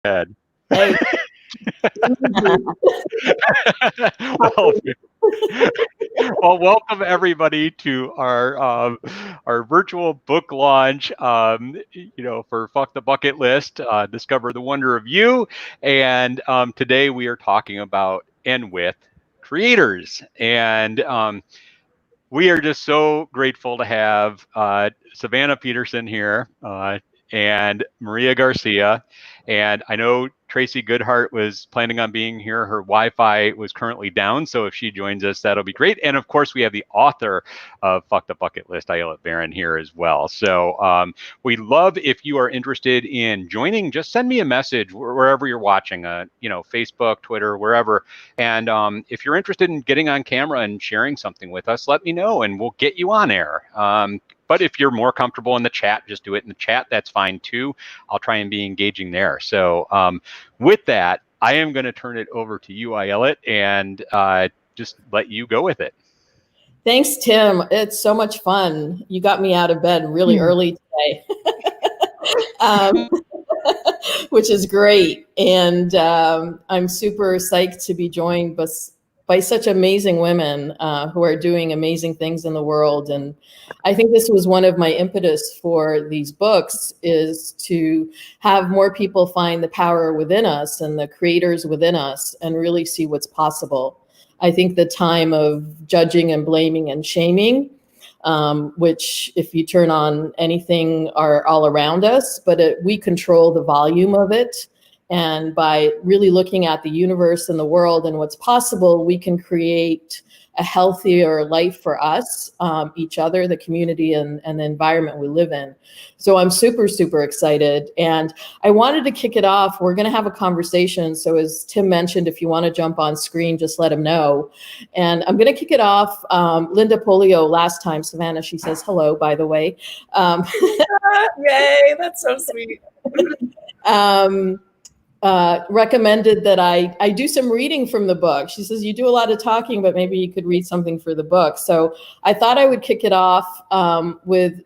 Ed. Hey. well, well, welcome everybody to our virtual book launch. For Fuck the Bucket List, discover the wonder of you. And today we are talking about and with creators. And we are just so grateful to have Savannah Peterson here and Maria Garcia. And I know Tracy Goodheart was planning on being here. Her Wi-Fi was currently down, so if she joins us, that'll be great. And of course, we have the author of Fuck the Bucket List, Ayelet Baron, here as well. So we love if you are interested in joining. Just send me a message wherever you're watching, Facebook, Twitter, wherever. And if you're interested in getting on camera and sharing something with us, let me know, and we'll get you on air. But if you're more comfortable in the chat, just do it in the chat. That's fine too. I'll try and be engaging there. So with that, I am going to turn it over to you, Ayelet, and just let you go with it. Thanks, Tim. It's so much fun. You got me out of bed really early today, which is great. And I'm super psyched to be joined by such amazing women who are doing amazing things in the world. And I think this was one of my impetus for these books, is to have more people find the power within us and the creators within us and really see what's possible. I think the time of judging and blaming and shaming, which if you turn on anything are all around us, but we control the volume of it. And by really looking at the universe and the world and what's possible, we can create a healthier life for us, each other, the community, and the environment we live in. So I'm super, super excited. And I wanted to kick it off. We're going to have a conversation. So as Tim mentioned, if you want to jump on screen, just let him know. And I'm going to kick it off. Linda Polio, last time, Savannah, she says hello, by the way. Yay, that's so sweet. Recommended that I do some reading from the book. She says, you do a lot of talking, but maybe you could read something for the book. So I thought I would kick it off with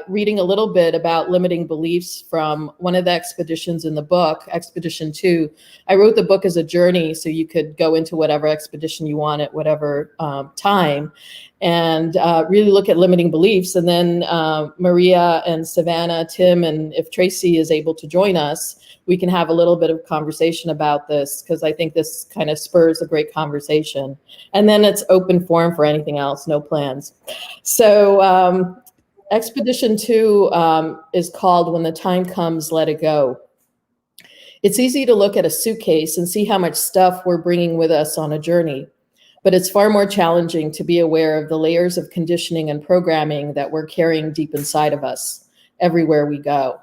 reading a little bit about limiting beliefs from one of the expeditions in the book, Expedition 2. I wrote the book as a journey, so you could go into whatever expedition you want at whatever time, and really look at limiting beliefs. And then Maria and Savannah, Tim, and if Tracy is able to join us, we can have a little bit of conversation about this, because I think this kind of spurs a great conversation. And then it's open forum for anything else, no plans. So Expedition 2 is called When the Time Comes, Let It Go. It's easy to look at a suitcase and see how much stuff we're bringing with us on a journey, but it's far more challenging to be aware of the layers of conditioning and programming that we're carrying deep inside of us everywhere we go.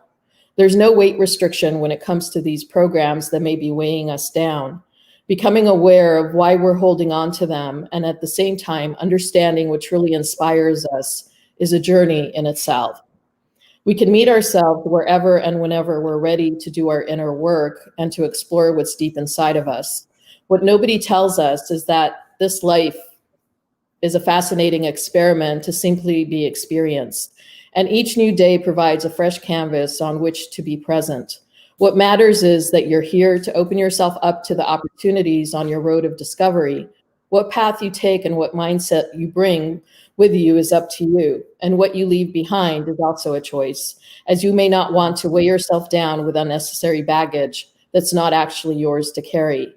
There's no weight restriction when it comes to these programs that may be weighing us down. Becoming aware of why we're holding on to them, and at the same time, understanding what truly inspires us, is a journey in itself. We can meet ourselves wherever and whenever we're ready to do our inner work and to explore what's deep inside of us. What nobody tells us is that this life is a fascinating experiment to simply be experienced. And each new day provides a fresh canvas on which to be present. What matters is that you're here to open yourself up to the opportunities on your road of discovery. What path you take and what mindset you bring with you is up to you. And what you leave behind is also a choice, as you may not want to weigh yourself down with unnecessary baggage that's not actually yours to carry.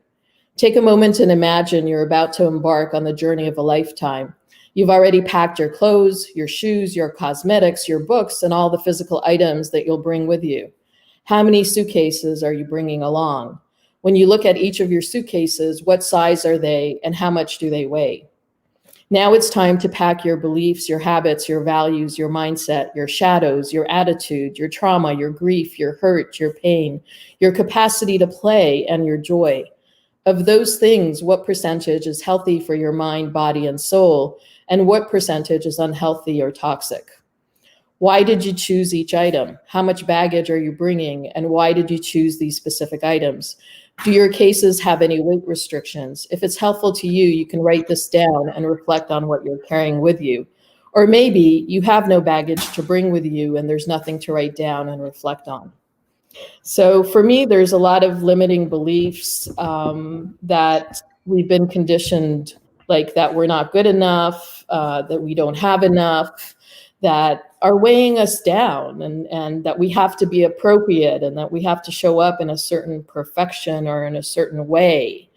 Take a moment and imagine you're about to embark on the journey of a lifetime. You've already packed your clothes, your shoes, your cosmetics, your books, and all the physical items that you'll bring with you. How many suitcases are you bringing along? When you look at each of your suitcases, what size are they and how much do they weigh? Now it's time to pack your beliefs, your habits, your values, your mindset, your shadows, your attitude, your trauma, your grief, your hurt, your pain, your capacity to play, and your joy. Of those things, what percentage is healthy for your mind, body, and soul? And what percentage is unhealthy or toxic? Why did you choose each item? How much baggage are you bringing? And why did you choose these specific items? Do your cases have any weight restrictions? If it's helpful to you, you can write this down and reflect on what you're carrying with you. Or maybe you have no baggage to bring with you and there's nothing to write down and reflect on. So for me, there's a lot of limiting beliefs that we've been conditioned, like that we're not good enough, that we don't have enough, that are weighing us down, and that we have to be appropriate, and that we have to show up in a certain perfection or in a certain way.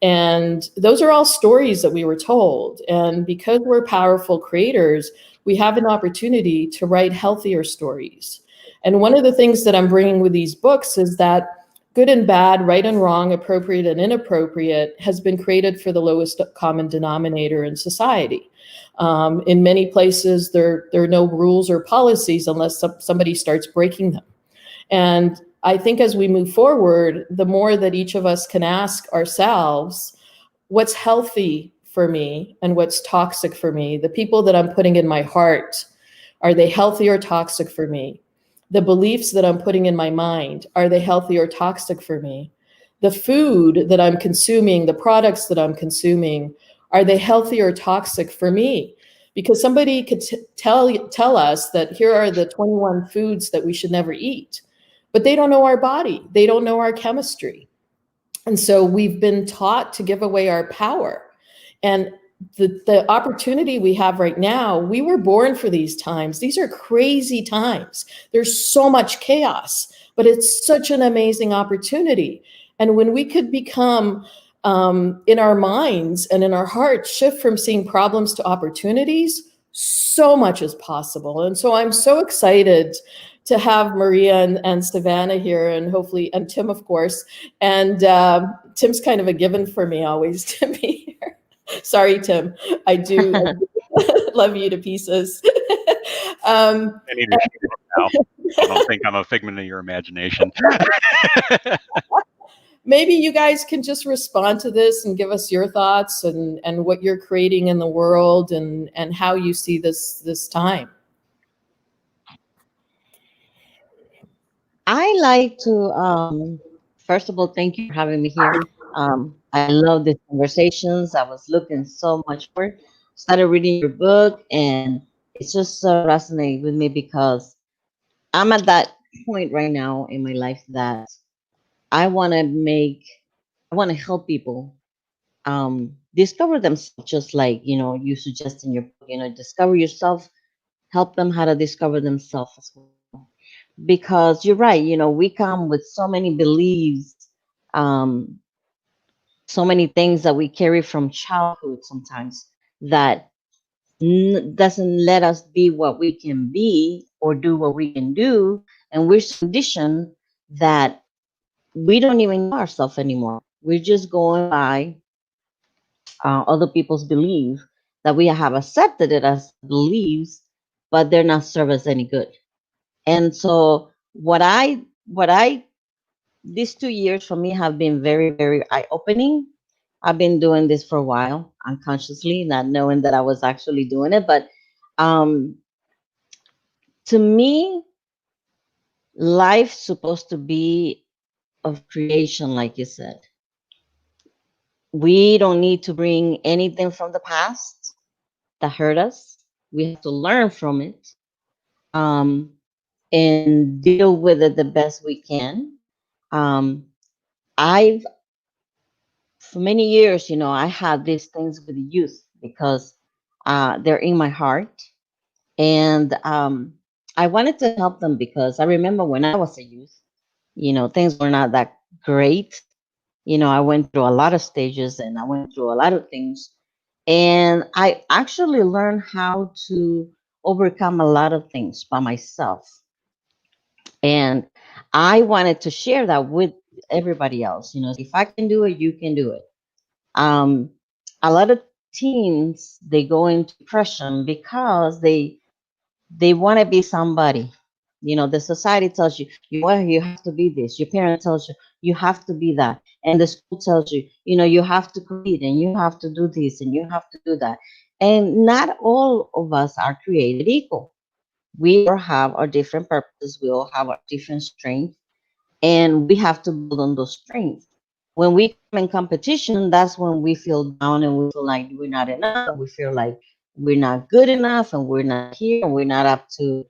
And those are all stories that we were told. And because we're powerful creators, we have an opportunity to write healthier stories. And one of the things that I'm bringing with these books is that good and bad, right and wrong, appropriate and inappropriate has been created for the lowest common denominator in society. In many places, there are no rules or policies unless somebody starts breaking them. And I think as we move forward, the more that each of us can ask ourselves, what's healthy for me and what's toxic for me? The people that I'm putting in my heart, are they healthy or toxic for me? The beliefs that I'm putting in my mind, are they healthy or toxic for me? The food that I'm consuming, the products that I'm consuming, are they healthy or toxic for me? Because somebody could tell us that here are the 21 foods that we should never eat, but they don't know our body. They don't know our chemistry. And so we've been taught to give away our power. And the opportunity we have right now, we were born for these times. These are crazy times. There's so much chaos, but it's such an amazing opportunity. And when we could become in our minds and in our hearts, shift from seeing problems to opportunities, so much is possible. And so I'm so excited to have Maria and Savannah here, and hopefully, and Tim, of course. And Tim's kind of a given for me always to be here. Sorry, Tim. I do love you to pieces. I need to shut up now. I don't think I'm a figment of your imagination. Maybe you guys can just respond to this and give us your thoughts and what you're creating in the world and how you see this time. I like to, first of all, thank you for having me here. I love these conversations. I was looking so much for it. Started reading your book, and it's just resonating with me because I'm at that point right now in my life that I want to make, I want to help people discover themselves, just like, you suggest in your book, discover yourself, help them how to discover themselves as well. Because you're right, we come with so many beliefs, um, so many things that we carry from childhood sometimes that doesn't let us be what we can be or do what we can do. And we're so conditioned that we don't even know ourselves anymore. We're just going by other people's belief that we have accepted it as beliefs, but they're not serve us any good. And so what I these 2 years for me have been very, very eye opening. I've been doing this for a while, unconsciously, not knowing that I was actually doing it. But um, to me, life's supposed to be of creation, like you said. We don't need to bring anything from the past that hurt us. We have to learn from it, um, and deal with it the best we can. Um, I've for many years, I had these things with the youth because they're in my heart. And I wanted to help them because I remember when I was a youth, things were not that great. I went through a lot of stages and I went through a lot of things. And I actually learned how to overcome a lot of things by myself. And I wanted to share that with everybody else. If I can do it, you can do it. um, a lot of teens, they go into depression because they want to be somebody. The society tells you you have to be this. Your parent tells you you have to be that, and the school tells you you have to compete and you have to do this and you have to do that. And not all of us are created equal. We all have our different purposes. We all have our different strengths, and we have to build on those strengths. When we come in competition, that's when we feel down and we feel like we're not enough, and we feel like we're not good enough, and we're not here, and we're not up to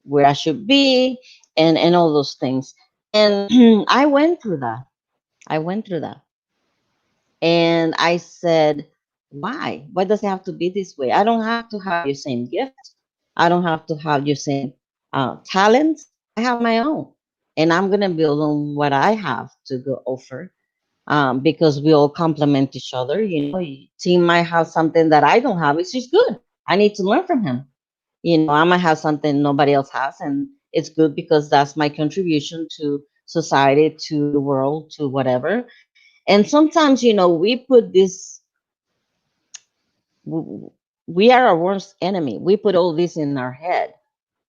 where I should be, and all those things. And I went through that. I went through that. And I said, why? Why does it have to be this way? I don't have to have your same gift. I don't have to have your same talents. I have my own. And I'm going to build on what I have to go offer, because we all complement each other. Team might have something that I don't have. It's just good. I need to learn from him. I might have something nobody else has. And it's good because that's my contribution to society, to the world, to whatever. And sometimes, we put this, we are our worst enemy. We put all this in our head,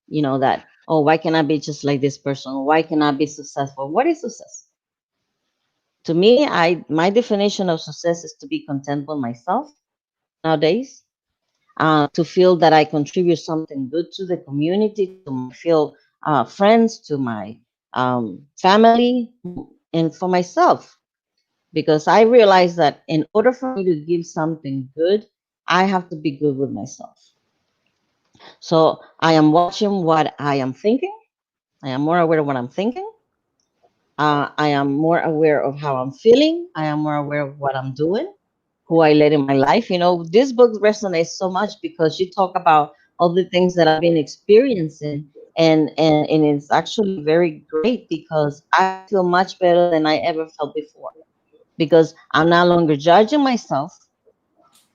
that, oh, why can I be just like this person? Why can I be successful? What is success? To me, my definition of success is to be content with myself nowadays, to feel that I contribute something good to the community, to my friends, to my family, and for myself. Because I realize that in order for me to give something good, I have to be good with myself. So I am watching what I am thinking. I am more aware of what I'm thinking. I am more aware of how I'm feeling. I am more aware of what I'm doing, who I let in my life. This book resonates so much because you talk about all the things that I've been experiencing. And it's actually very great because I feel much better than I ever felt before. Because I'm no longer judging myself.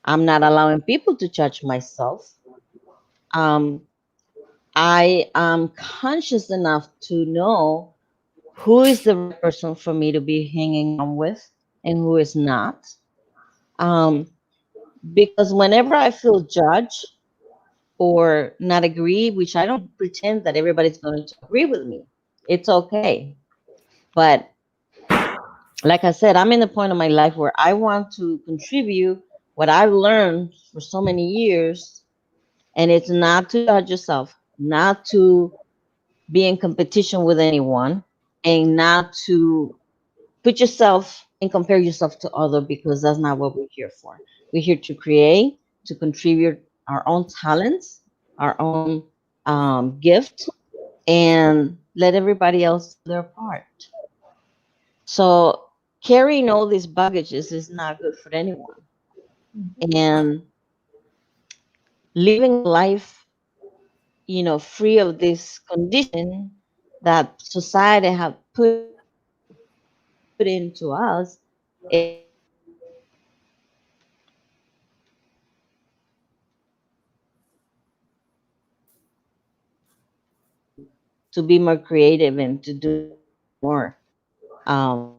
I'm not allowing people to judge myself. Um, I am conscious enough to know who is the right person for me to be hanging on with and who is not. Um, because whenever I feel judged or not agree, which I don't pretend that everybody's going to agree with me, it's okay. But like I said, I'm in the point of my life where I want to contribute what I've learned for so many years. And it's not to judge yourself, not to be in competition with anyone, and not to put yourself and compare yourself to other, because that's not what we're here for. We're here to create, to contribute our own talents, our own gift, and let everybody else do their part. So carrying all these baggages is not good for anyone. And living life, free of this condition that society have put into us, to be more creative and to do more. Um,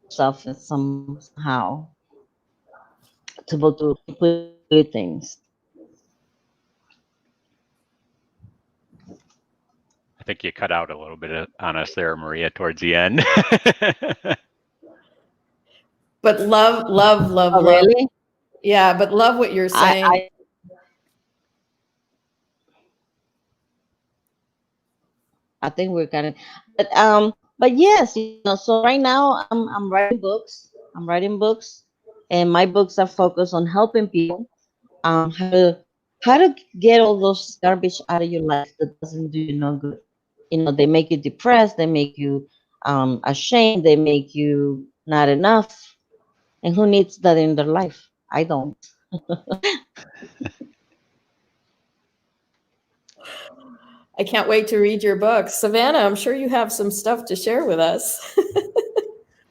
Yourself somehow to be able to put good things. I think you cut out a little bit on us there, Maria, towards the end. But love, love, love, Oh, love. really? Yeah, but love what you're saying. I think we're kind of, but yes, so right now I'm writing books. I'm writing books, and my books are focused on helping people, how to get all those garbage out of your life that doesn't do you no good. They make you depressed, they make you ashamed, they make you not enough. And who needs that in their life? I don't. I can't wait to read your book. Savannah, I'm sure you have some stuff to share with us.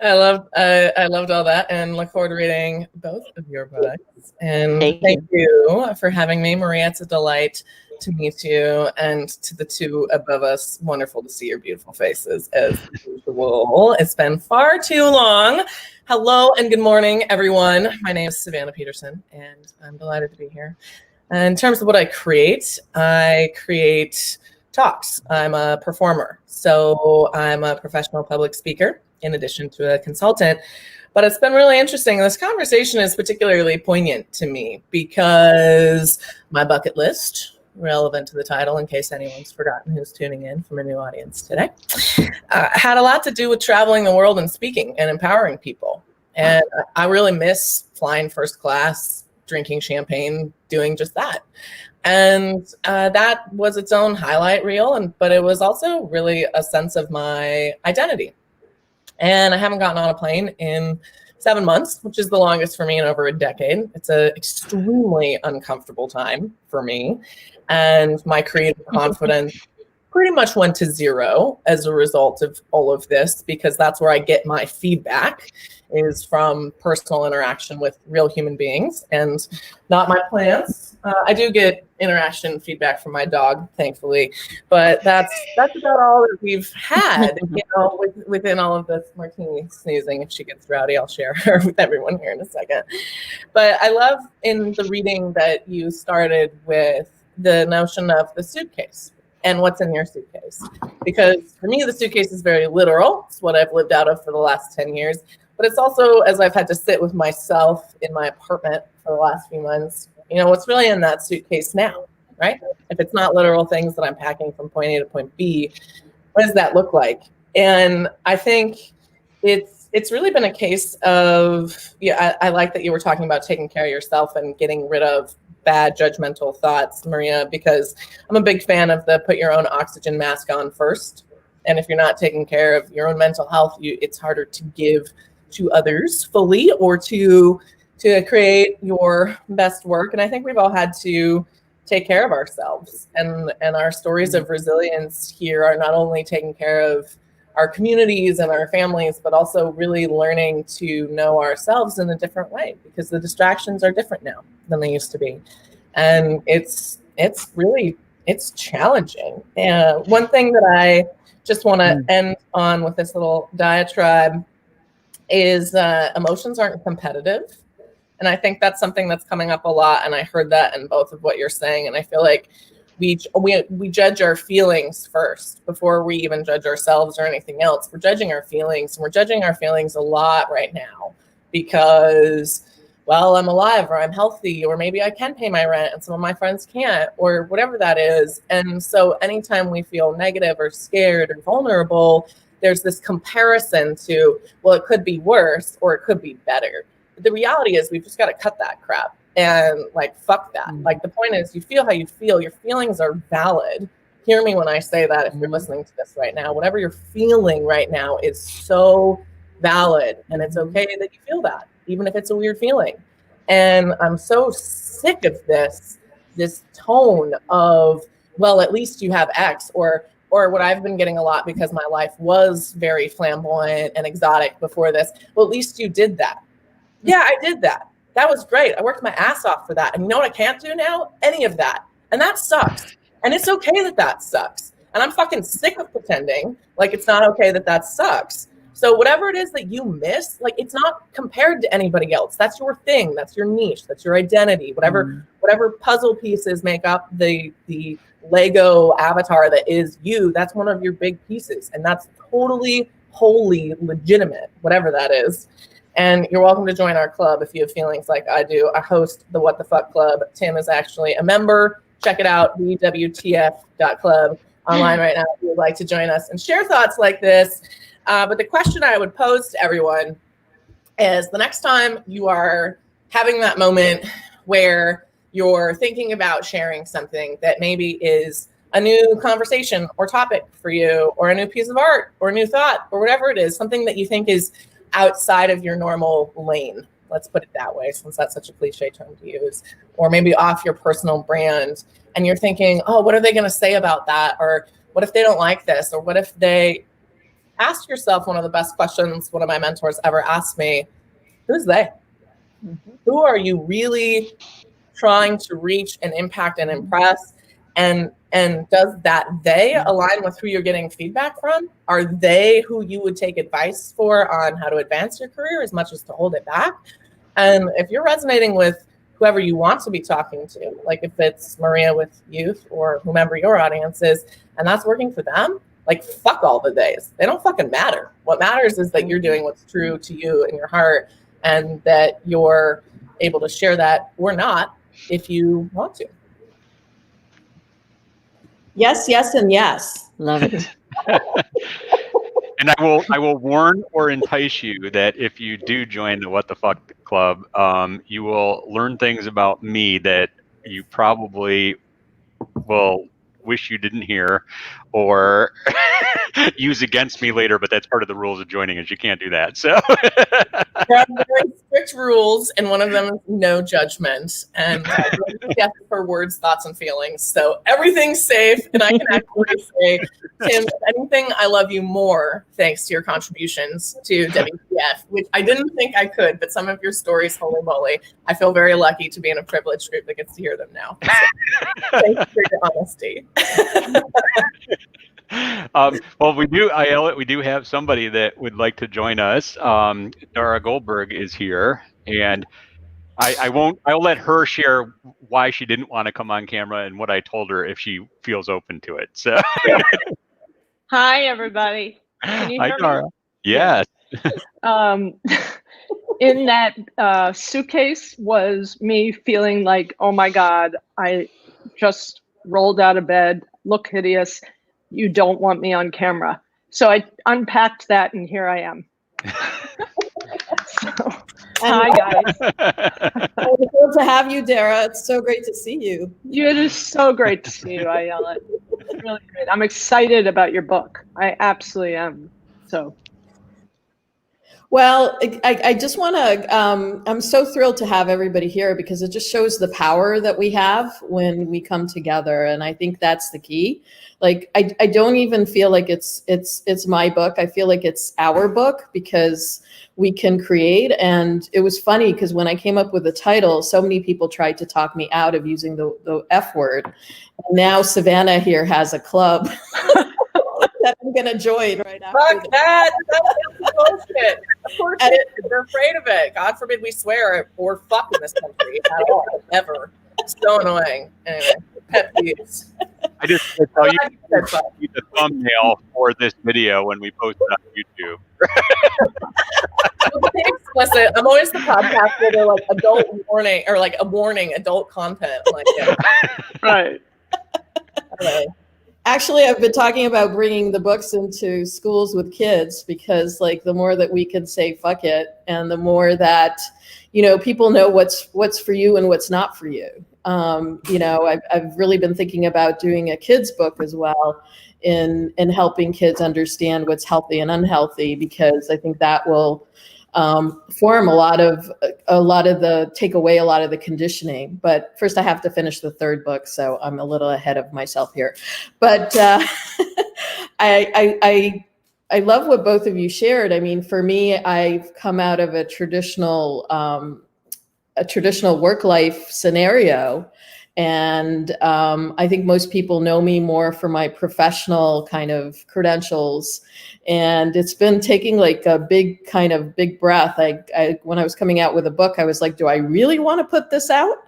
I loved all that and look forward to reading both of your books. And thank you for having me, Maria. It's a delight to meet you, and to the two above us, wonderful to see your beautiful faces as usual. It's been far too long. Hello and good morning, everyone. My name is Savannah Peterson, and I'm delighted to be here. And in terms of what I create talks. I'm a performer, so I'm a professional public speaker in addition to a consultant. But it's been really interesting. This conversation is particularly poignant to me because my bucket list relevant to the title in case anyone's forgotten who's tuning in from a new audience today, had a lot to do with traveling the world and speaking and empowering people. And I really miss flying first class, drinking champagne, doing just that. And that was its own highlight reel, but it was also really a sense of my identity. And I haven't gotten on a plane in 7 months, which is the longest for me in over a decade. It's an extremely uncomfortable time for me. And my creative confidence pretty much went to zero as a result of all of this, because that's where I get my feedback, is from personal interaction with real human beings and not my plants. I do get interaction feedback from my dog, thankfully, but that's about all that we've had, within all of this. Martini sneezing. If she gets rowdy, I'll share her with everyone here in a second. But I love in the reading that you started with the notion of the suitcase and what's in your suitcase. Because for me, the suitcase is very literal. It's what I've lived out of for the last 10 years. But it's also, as I've had to sit with myself in my apartment for the last few months, what's really in that suitcase now, right? If it's not literal things that I'm packing from point A to point B, what does that look like? And I think it's really been a case of, I like that you were talking about taking care of yourself and getting rid of bad judgmental thoughts, Maria, because I'm a big fan of the put your own oxygen mask on first. And if you're not taking care of your own mental health, it's harder to give to others fully, or to create your best work. And I think we've all had to take care of ourselves, and our stories of resilience here are not only taking care of our communities and our families, but also really learning to know ourselves in a different way, because the distractions are different now than they used to be. And it's challenging. And one thing that I just want to end on with this little diatribe is emotions aren't competitive. And I think that's something that's coming up a lot. And I heard that in both of what you're saying. And I feel like we judge our feelings first before we even judge ourselves or anything else. We're judging our feelings, and we're judging our feelings a lot right now because, well, I'm alive, or I'm healthy, or maybe I can pay my rent and some of my friends can't, or whatever that is. And so anytime we feel negative or scared or vulnerable, there's this comparison to, well, it could be worse or it could be better. But the reality is we've just got to cut that crap and fuck that. Like, the point is, you feel how you feel. Your feelings are valid. Hear me when I say that if you're listening to this right now. Whatever you're feeling right now is so valid, and it's okay that you feel that, even if it's a weird feeling. And I'm so sick of this tone of, well, at least you have X, or what I've been getting a lot, because my life was very flamboyant and exotic before this. Well, at least you did that. Yeah, I did that. That was great. I worked my ass off for that. And you know what I can't do now? Any of that. And that sucks. And it's okay that sucks. And I'm fucking sick of pretending like it's not okay that sucks. So whatever it is that you miss, it's not compared to anybody else. That's your thing. That's your niche. That's your identity. Whatever puzzle pieces make up the Lego avatar that is you, that's one of your big pieces. And that's totally, wholly legitimate, whatever that is. And you're welcome to join our club if you have feelings like I do. I host the What the Fuck Club. Tim is actually a member. Check it out, wwtf.club, online right now if you would like to join us and share thoughts like this. But the question I would pose to everyone is, the next time you are having that moment where you're thinking about sharing something that maybe is a new conversation or topic for you, or a new piece of art or a new thought, or whatever it is, something that you think is outside of your normal lane, let's put it that way, since that's such a cliche term to use, or maybe off your personal brand, and you're thinking, oh, what are they going to say about that? Or what if they don't like this? Or what if they... Ask yourself one of the best questions one of my mentors ever asked me: who's they? Who are you really trying to reach and impact and impress? And does that they align with who you're getting feedback from? Are they who you would take advice for on how to advance your career as much as to hold it back? And if you're resonating with whoever you want to be talking to, like if it's Maria with youth or whomever your audience is, and that's working for them, fuck all the days. They don't fucking matter. What matters is that you're doing what's true to you in your heart, and that you're able to share that or not if you want to. Yes, yes, and yes. Love it. And I will warn or entice you that if you do join the What the Fuck Club, you will learn things about me that you probably will wish you didn't hear, or use against me later. But that's part of the rules of joining, is you can't do that. So There are very strict rules, and one of them is no judgment, and yes for words, thoughts, and feelings. So everything's safe, and I can actually say, Tim, if anything, I love you more thanks to your contributions to WTF, which I didn't think I could, but some of your stories, holy moly, I feel very lucky to be in a privileged group that gets to hear them now. So, thank you for your honesty. Well, we do, Ayelet, we do have somebody that would like to join us. Dara Goldberg is here, and I'll let her share why she didn't want to come on camera and what I told her if she feels open to it. So, hi everybody. Can you hi, hear Dara. me? Yes. In that suitcase was me feeling like, oh my God, I just rolled out of bed, look hideous. You don't want me on camera. So I unpacked that and here I am. So, hi guys. It's good to have you, Dara. It's so great to see you. It is so great to see you, Ayelet. It's really great. I'm excited about your book. I absolutely am. So. Well, I just want to, I'm so thrilled to have everybody here because it just shows the power that we have when we come together. And I think that's the key. Like, I don't even feel like it's my book. I feel like it's our book because we can create. And it was funny because when I came up with the title, so many people tried to talk me out of using the F word. And now Savannah here has a club that I'm going to join right after. Fuck that. That's bullshit. Of course they're afraid of it. God forbid we swear or fuck in this country at all, ever. So annoying. Anyway, pet peeves. I just want to tell you the thumbnail for this video when we post it on YouTube. Explicit. I'm always the podcast where they're like adult warning or like a warning, adult content. Like, yeah. Right. Anyway. Actually, I've been talking about bringing the books into schools with kids because, like, the more that we can say "fuck it," and the more that, you know, people know what's for you and what's not for you. You know, I've really been thinking about doing a kids book as well, in helping kids understand what's healthy and unhealthy, because I think that will form a lot of take away a lot of the conditioning. But first I have to finish the third book, so I'm a little ahead of myself here. But I love what both of you shared. I mean, for me, I've come out of a traditional work life scenario. And I think most people know me more for my professional kind of credentials. And it's been taking like a big breath. I when I was coming out with a book, I was like, do I really want to put this out?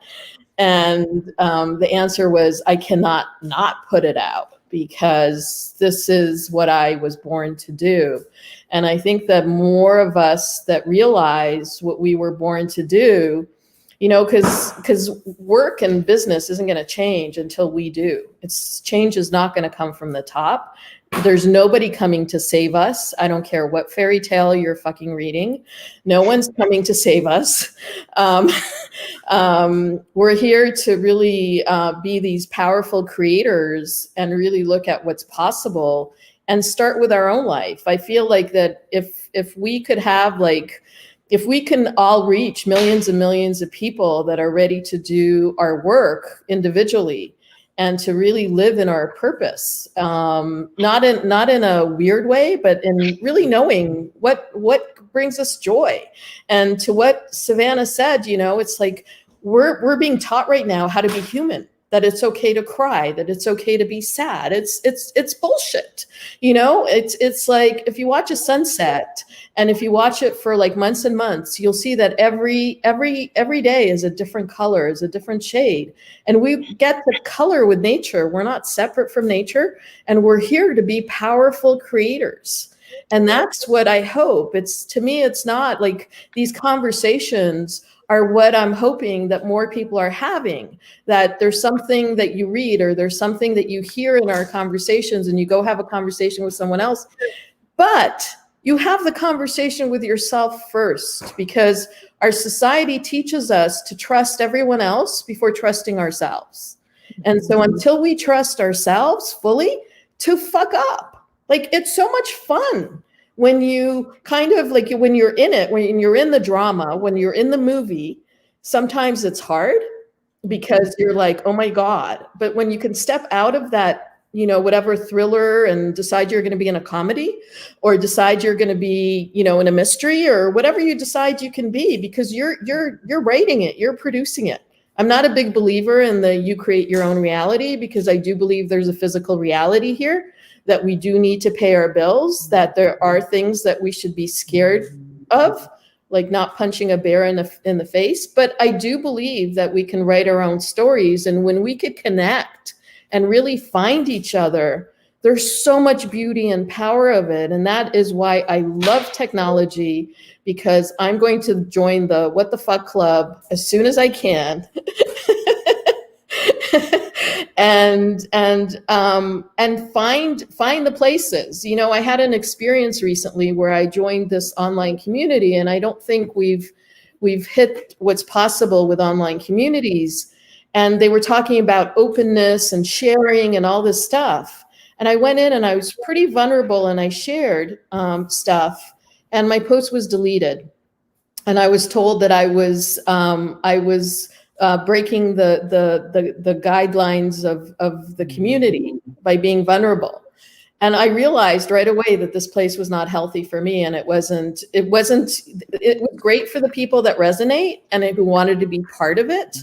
And the answer was, I cannot not put it out because this is what I was born to do. And I think that more of us that realize what we were born to do, you know, because work and business isn't going to change until we do. Change is not going to come from the top. There's nobody coming to save us. I don't care what fairy tale you're fucking reading. No one's coming to save us. We're here to really be these powerful creators and really look at what's possible and start with our own life. I feel like that if we could have if we can all reach millions and millions of people that are ready to do our work individually and to really live in our purpose, not in a weird way, but in really knowing what brings us joy. And to what Savannah said, you know, it's like we're being taught right now how to be human, that it's okay to cry, that it's okay to be sad. It's bullshit. You know, it's like if you watch a sunset and if you watch it for like months and months, you'll see that every day is a different color, is a different shade. And we get to color with nature. We're not separate from nature, and we're here to be powerful creators. And that's what I hope. To me, it's not like these conversations are what I'm hoping that more people are having, that there's something that you read or there's something that you hear in our conversations and you go have a conversation with someone else. But you have the conversation with yourself first, because our society teaches us to trust everyone else before trusting ourselves. And so until we trust ourselves fully, to fuck up. Like, it's so much fun when you kind of like, when you're in it, when you're in the drama, when you're in the movie, sometimes it's hard because you're like, oh my God. But when you can step out of that, you know, whatever thriller and decide you're going to be in a comedy or decide you're going to be, you know, in a mystery or whatever you decide you can be, because you're writing it, you're producing it. I'm not a big believer in the you create your own reality, because I do believe there's a physical reality here, that we do need to pay our bills, that there are things that we should be scared of, like not punching a bear in the face. But I do believe that we can write our own stories. And when we could connect and really find each other, there's so much beauty and power of it. And that is why I love technology, because I'm going to join the What the Fuck Club as soon as I can. and find the places. You know, I had an experience recently where I joined this online community, and I don't think we've hit what's possible with online communities. And they were talking about openness and sharing and all this stuff. And I went in and I was pretty vulnerable, and I shared stuff, and my post was deleted. And I was told that I was breaking the guidelines of the community by being vulnerable. And I realized right away that this place was not healthy for me, and it was great for the people that resonate and who wanted to be part of it.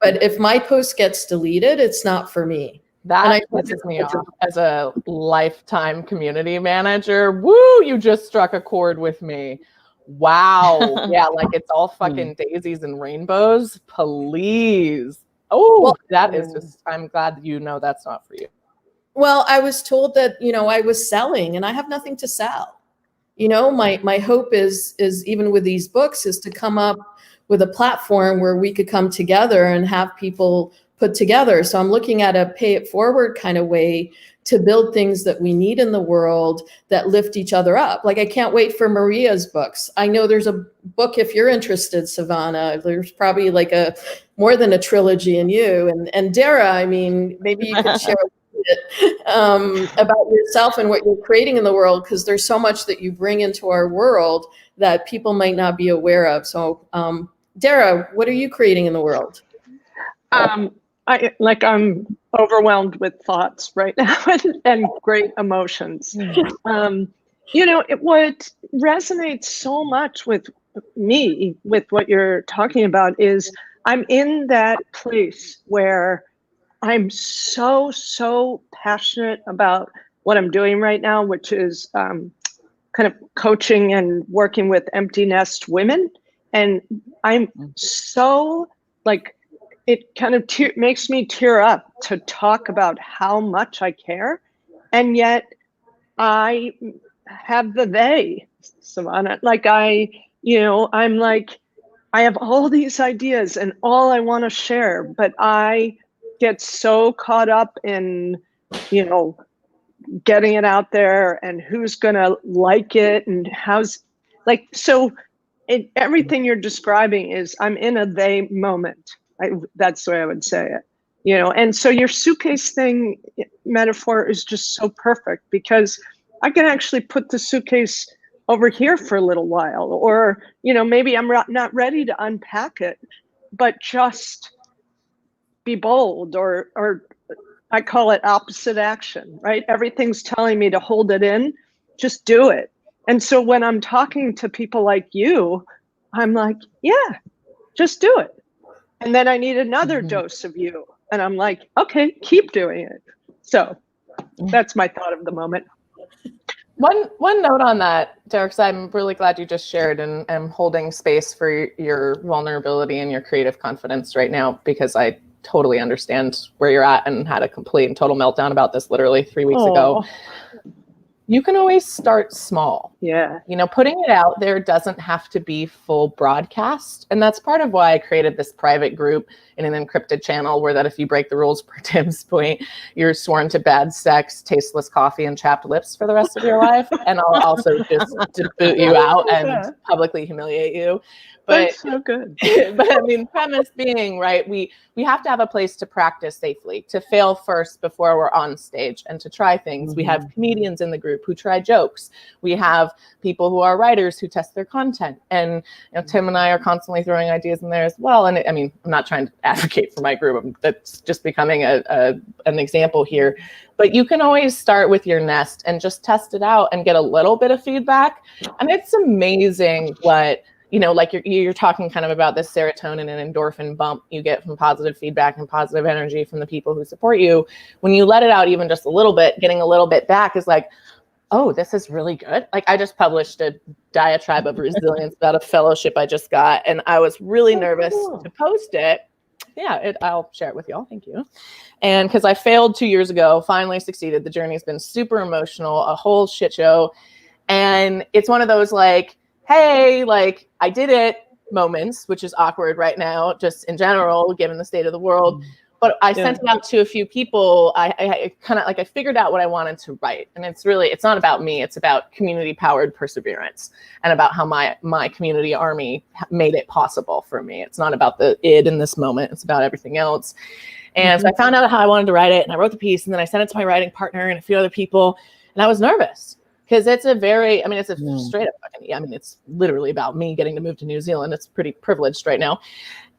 But if my post gets deleted, it's not for me. That pisses me off as a lifetime community manager. Woo, you just struck a chord with me. Wow. Yeah, like it's all fucking daisies and rainbows. Please. Oh, well, that is just, I'm glad you know that's not for you. Well, I was told that, you know, I was selling, and I have nothing to sell. You know, my hope is even with these books is to come up with a platform where we could come together and have people put together. So I'm looking at a pay it forward kind of way to build things that we need in the world that lift each other up. Like, I can't wait for Maria's books. I know there's a book, if you're interested, Savannah, there's probably like more than a trilogy in you. And Dara, I mean, maybe you could share about yourself and what you're creating in the world, because there's so much that you bring into our world that people might not be aware of. So Dara, what are you creating in the world? I'm overwhelmed with thoughts right now and great emotions. You know, what resonates so much with me, with what you're talking about, is I'm in that place where I'm so passionate about what I'm doing right now, which is kind of coaching and working with empty nest women. And I'm so like, it kind of makes me tear up to talk about how much I care. And yet I have the they, Savannah, like I'm like, I have all these ideas and all I want to share, but I get so caught up in, you know, getting it out there and who's going to like it and how's like, so everything you're describing is I'm in a they moment. That's the way I would say it, you know? And so your suitcase thing metaphor is just so perfect, because I can actually put the suitcase over here for a little while, or, you know, maybe I'm not ready to unpack it, but just be bold, or I call it opposite action, right? Everything's telling me to hold it in, just do it. And so when I'm talking to people like you, I'm like, yeah, just do it. And then I need another dose of you. And I'm like, okay, keep doing it. So that's my thought of the moment. One note on that, Derek, I'm really glad you just shared and am holding space for your vulnerability and your creative confidence right now, because I totally understand where you're at and had a complete and total meltdown about this literally 3 weeks ago. you can always start small. Yeah. You know, putting it out there doesn't have to be full broadcast. And that's part of why I created this private group in an encrypted channel where that if you break the rules, per Tim's point, you're sworn to bad sex, tasteless coffee, and chapped lips for the rest of your life. And I'll also just boot you out and publicly humiliate you. But that's so good. But I mean, premise being, right, we have to have a place to practice safely, to fail first before we're on stage and to try things. Mm-hmm. We have comedians in the group who try jokes. We have people who are writers who test their content. And you know, Tim and I are constantly throwing ideas in there as well. And I mean, I'm not trying to advocate for my group. That's just becoming an example here. But you can always start with your nest and just test it out and get a little bit of feedback. And it's amazing what, you know, like you're talking kind of about this serotonin and endorphin bump you get from positive feedback and positive energy from the people who support you. When you let it out even just a little bit, getting a little bit back is like, oh, this is really good. Like I just published a diatribe of resilience about a fellowship I just got, and I was really nervous to post it. Yeah, I'll share it with y'all. Thank you. And because I failed 2 years ago, finally succeeded. The journey's been super emotional, a whole shit show. And it's one of those like, hey, like I did it moments, which is awkward right now, just in general, given the state of the world. But I sent it out to a few people. I kind of like, I figured out what I wanted to write. And it's not about me. It's about community powered perseverance and about how my community army made it possible for me. It's not about the id in this moment. It's about everything else. And so I found out how I wanted to write it and I wrote the piece and then I sent it to my writing partner and a few other people. And I was nervous. Because it's a straight up fucking, I mean, it's literally about me getting to move to New Zealand. It's pretty privileged right now.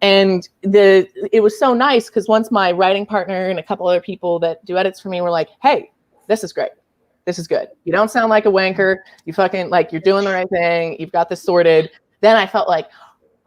And it was so nice because once my writing partner and a couple other people that do edits for me were like, hey, this is great. This is good. You don't sound like a wanker. You fucking, like, you're doing the right thing. You've got this sorted. Then I felt like,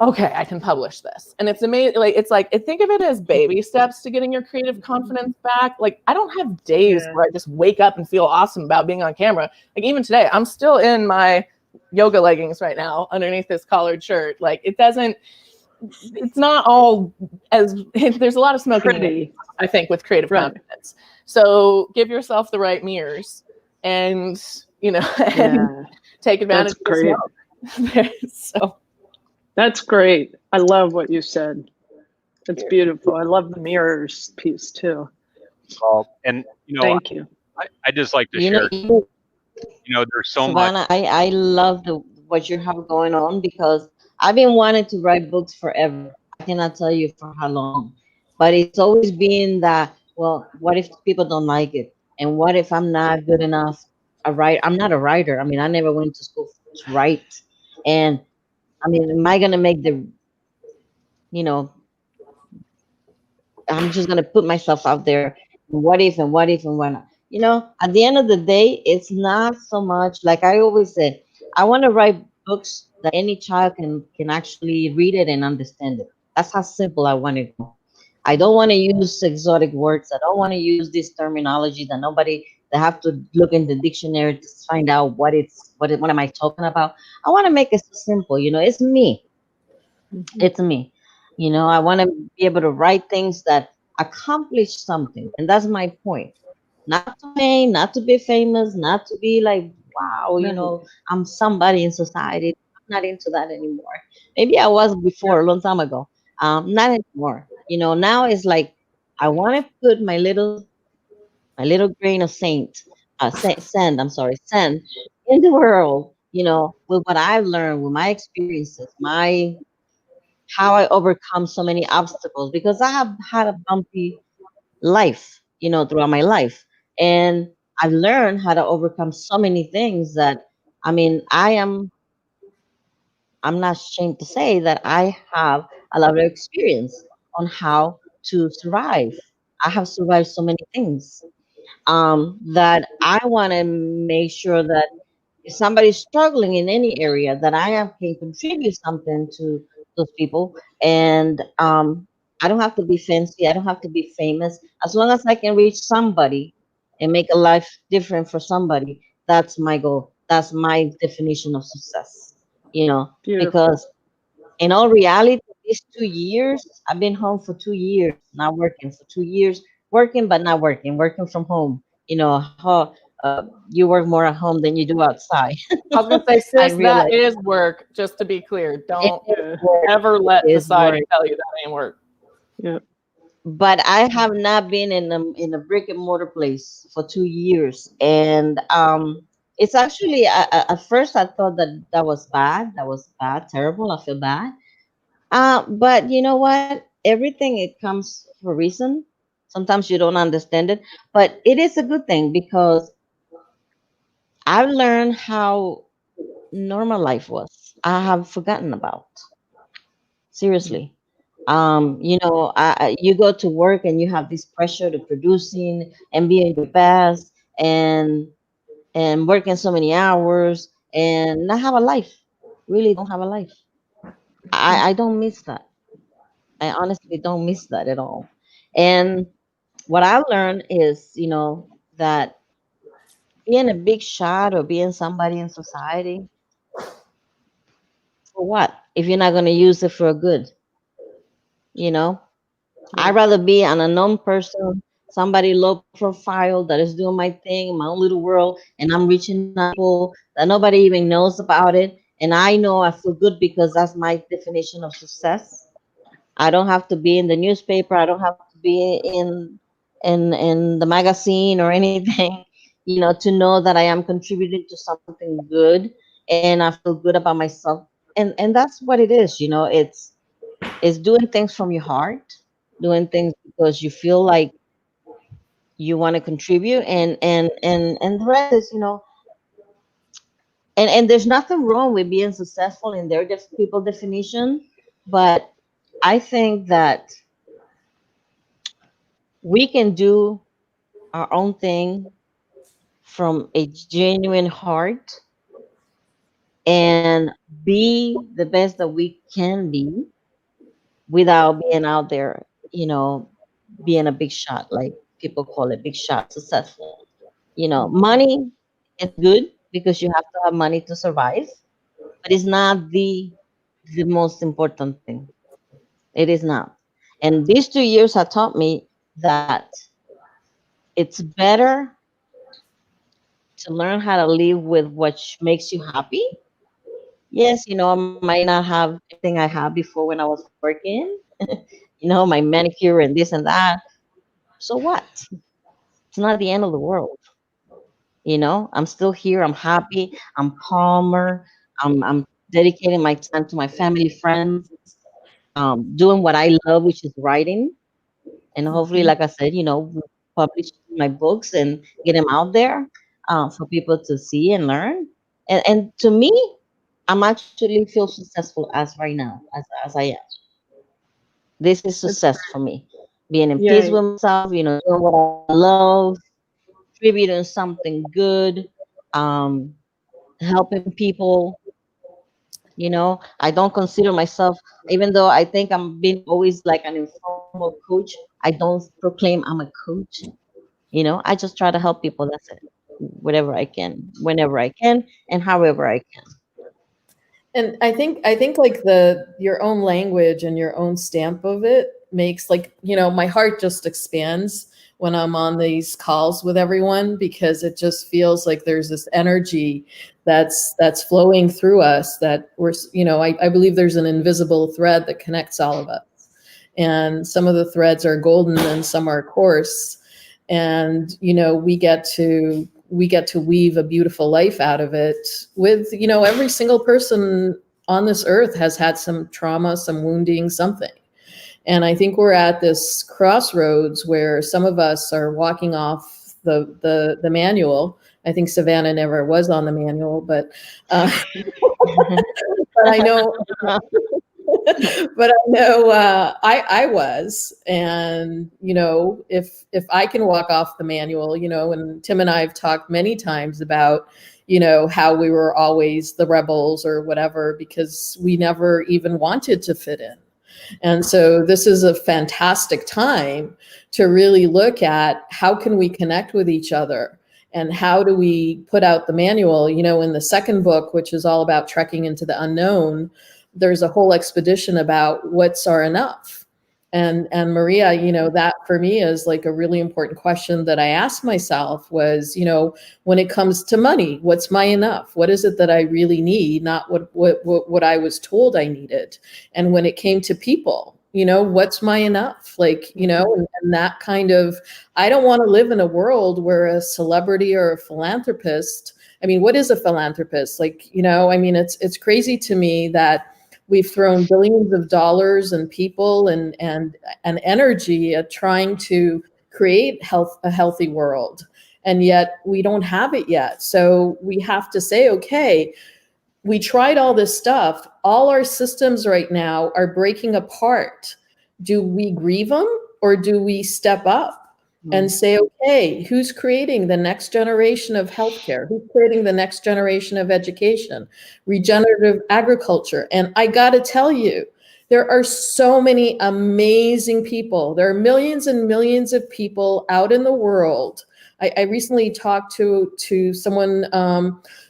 okay, I can publish this. And it's amazing. Like, it's like, think of it as baby steps to getting your creative confidence back. Like, I don't have days where I just wake up and feel awesome about being on camera. Like, even today, I'm still in my yoga leggings right now underneath this collared shirt. Like, it's not all there's a lot of smoke in it, I think, with creative confidence. So give yourself the right mirrors and, you know, and take advantage of the smoke. So. That's great. I love what you said. It's beautiful. I love the mirrors piece too. And you know, thank you. I just like to share. You know, there's so Savannah, much. I love what you have going on because I've been wanting to write books forever. I cannot tell you for how long, but it's always been that. Well, what if people don't like it, and what if I'm not good enough? I'm not a writer. I mean, I never went to school to write, and I mean, am I gonna make I'm just gonna put myself out there. What if and what if and what not? You know, at the end of the day, it's not so much like I always say, I want to write books that any child can actually read it and understand it. That's how simple I want it. I don't want to use exotic words. I don't want to use this terminology that have to look in the dictionary to find out what am I talking about. I want to make it so simple. You know, it's me. It's me. You know, I want to be able to write things that accomplish something. And that's my point. Not to fame, not to be famous, not to be like, wow, you know, I'm somebody in society. I'm not into that anymore. Maybe I was before, a long time ago. Not anymore. You know, now it's like I want to put my little grain of sand in the world, you know, with what I've learned, with my experiences, how I overcome so many obstacles because I have had a bumpy life, you know, throughout my life. And I've learned how to overcome so many things that, I mean, I'm not ashamed to say that I have a lot of experience on how to survive. I have survived so many things that I want to make sure that if somebody's struggling in any area, that can contribute something to those people. And I don't have to be fancy. I don't have to be famous. As long as I can reach somebody and make a life different for somebody, that's my goal. That's my definition of success. You know, because in all reality, these 2 years, I've been home for 2 years, not working for 2 years, working but not working from home. You know, you work more at home than you do outside. I was gonna say, I sis, that realize is work. Just to be clear, it don't is Yeah. work. ever let It is society work. tell you that ain't work. Yeah. But I have not been in a brick and mortar place for 2 years, and it's actually at first I thought that that was bad. That was bad, terrible. I feel bad. But you know what? Everything it comes for a reason. Sometimes you don't understand it, but it is a good thing because I've learned how normal life was. I have forgotten about. Seriously. You go to work and you have this pressure to producing and being your best and working so many hours and not have a life. Really don't have a life. I don't miss that. I honestly don't miss that at all. And what I learned is, that being a big shot or being somebody in society, for what? If you're not going to use it for a good, you know? I'd Right. rather be an unknown person, somebody low profile that is doing my thing in my own little world, and I'm reaching out to people that nobody even knows about it. And I know I feel good because that's my definition of success. I don't have to be in the newspaper. I don't have to be in the magazine or anything, to know that I am contributing to something good and I feel good about myself. And that's what it is, it's doing things from your heart, doing things because you feel like you want to contribute, and the rest is, and there's nothing wrong with being successful in their people definition, but I think that we can do our own thing from a genuine heart and be the best that we can be without being out there, being a big shot, like people call it big shot successful. Money is good because you have to have money to survive, but it's not the most important thing. It is not. And these 2 years have taught me that it's better to learn how to live with what makes you happy. Yes, I might not have everything I had before when I was working, my manicure and this and that. So what? It's not the end of the world. I'm still here. I'm happy. I'm calmer. I'm dedicating my time to my family, friends, doing what I love, which is writing. And hopefully, like I said, publish my books and get them out there for people to see and learn. And to me, I'm actually feel successful as right now, as I am. This is It's success for me. Being in peace yeah. with myself, doing what I love, contributing something good, um, helping people. I don't consider myself, even though I think I'm being always like an informal coach, I don't proclaim I'm a coach. I just try to help people. That's it. Whatever I can, whenever I can, and however I can. And I think like your own language and your own stamp of it makes, like, my heart just expands when I'm on these calls with everyone, because it just feels like there's this energy that's flowing through us, that I believe there's an invisible thread that connects all of us. And some of the threads are golden and some are coarse. And we get to weave a beautiful life out of it with, every single person on this earth has had some trauma, some wounding, something. And I think we're at this crossroads where some of us are walking off the manual. I think Savannah never was on the manual, but but I know but I know I was, and if I can walk off the manual, and Tim and I have talked many times about how we were always the rebels or whatever, because we never even wanted to fit in. And so this is a fantastic time to really look at how can we connect with each other, and how do we put out the manual. In the second book, which is all about trekking into the unknown, there's a whole expedition about what's our enough. And Maria, you know, that for me is like a really important question that I asked myself was, you know, when it comes to money, what's my enough? What is it that I really need, not what I was told I needed? And when it came to people, you know, what's my enough? Like, you know, and that kind of, I don't want to live in a world where a celebrity or a philanthropist, I mean, what is a philanthropist? Like, you know, I mean, it's crazy to me that we've thrown billions of dollars and people and energy at trying to create a healthy world. And yet we don't have it yet. So we have to say, okay, we tried all this stuff. All our systems right now are breaking apart. Do we grieve them or do we step up and say, okay, who's creating the next generation of healthcare? Who's creating the next generation of education, regenerative agriculture? And I got to tell you, there are so many amazing people. There are millions and millions of people out in the world. I recently talked to someone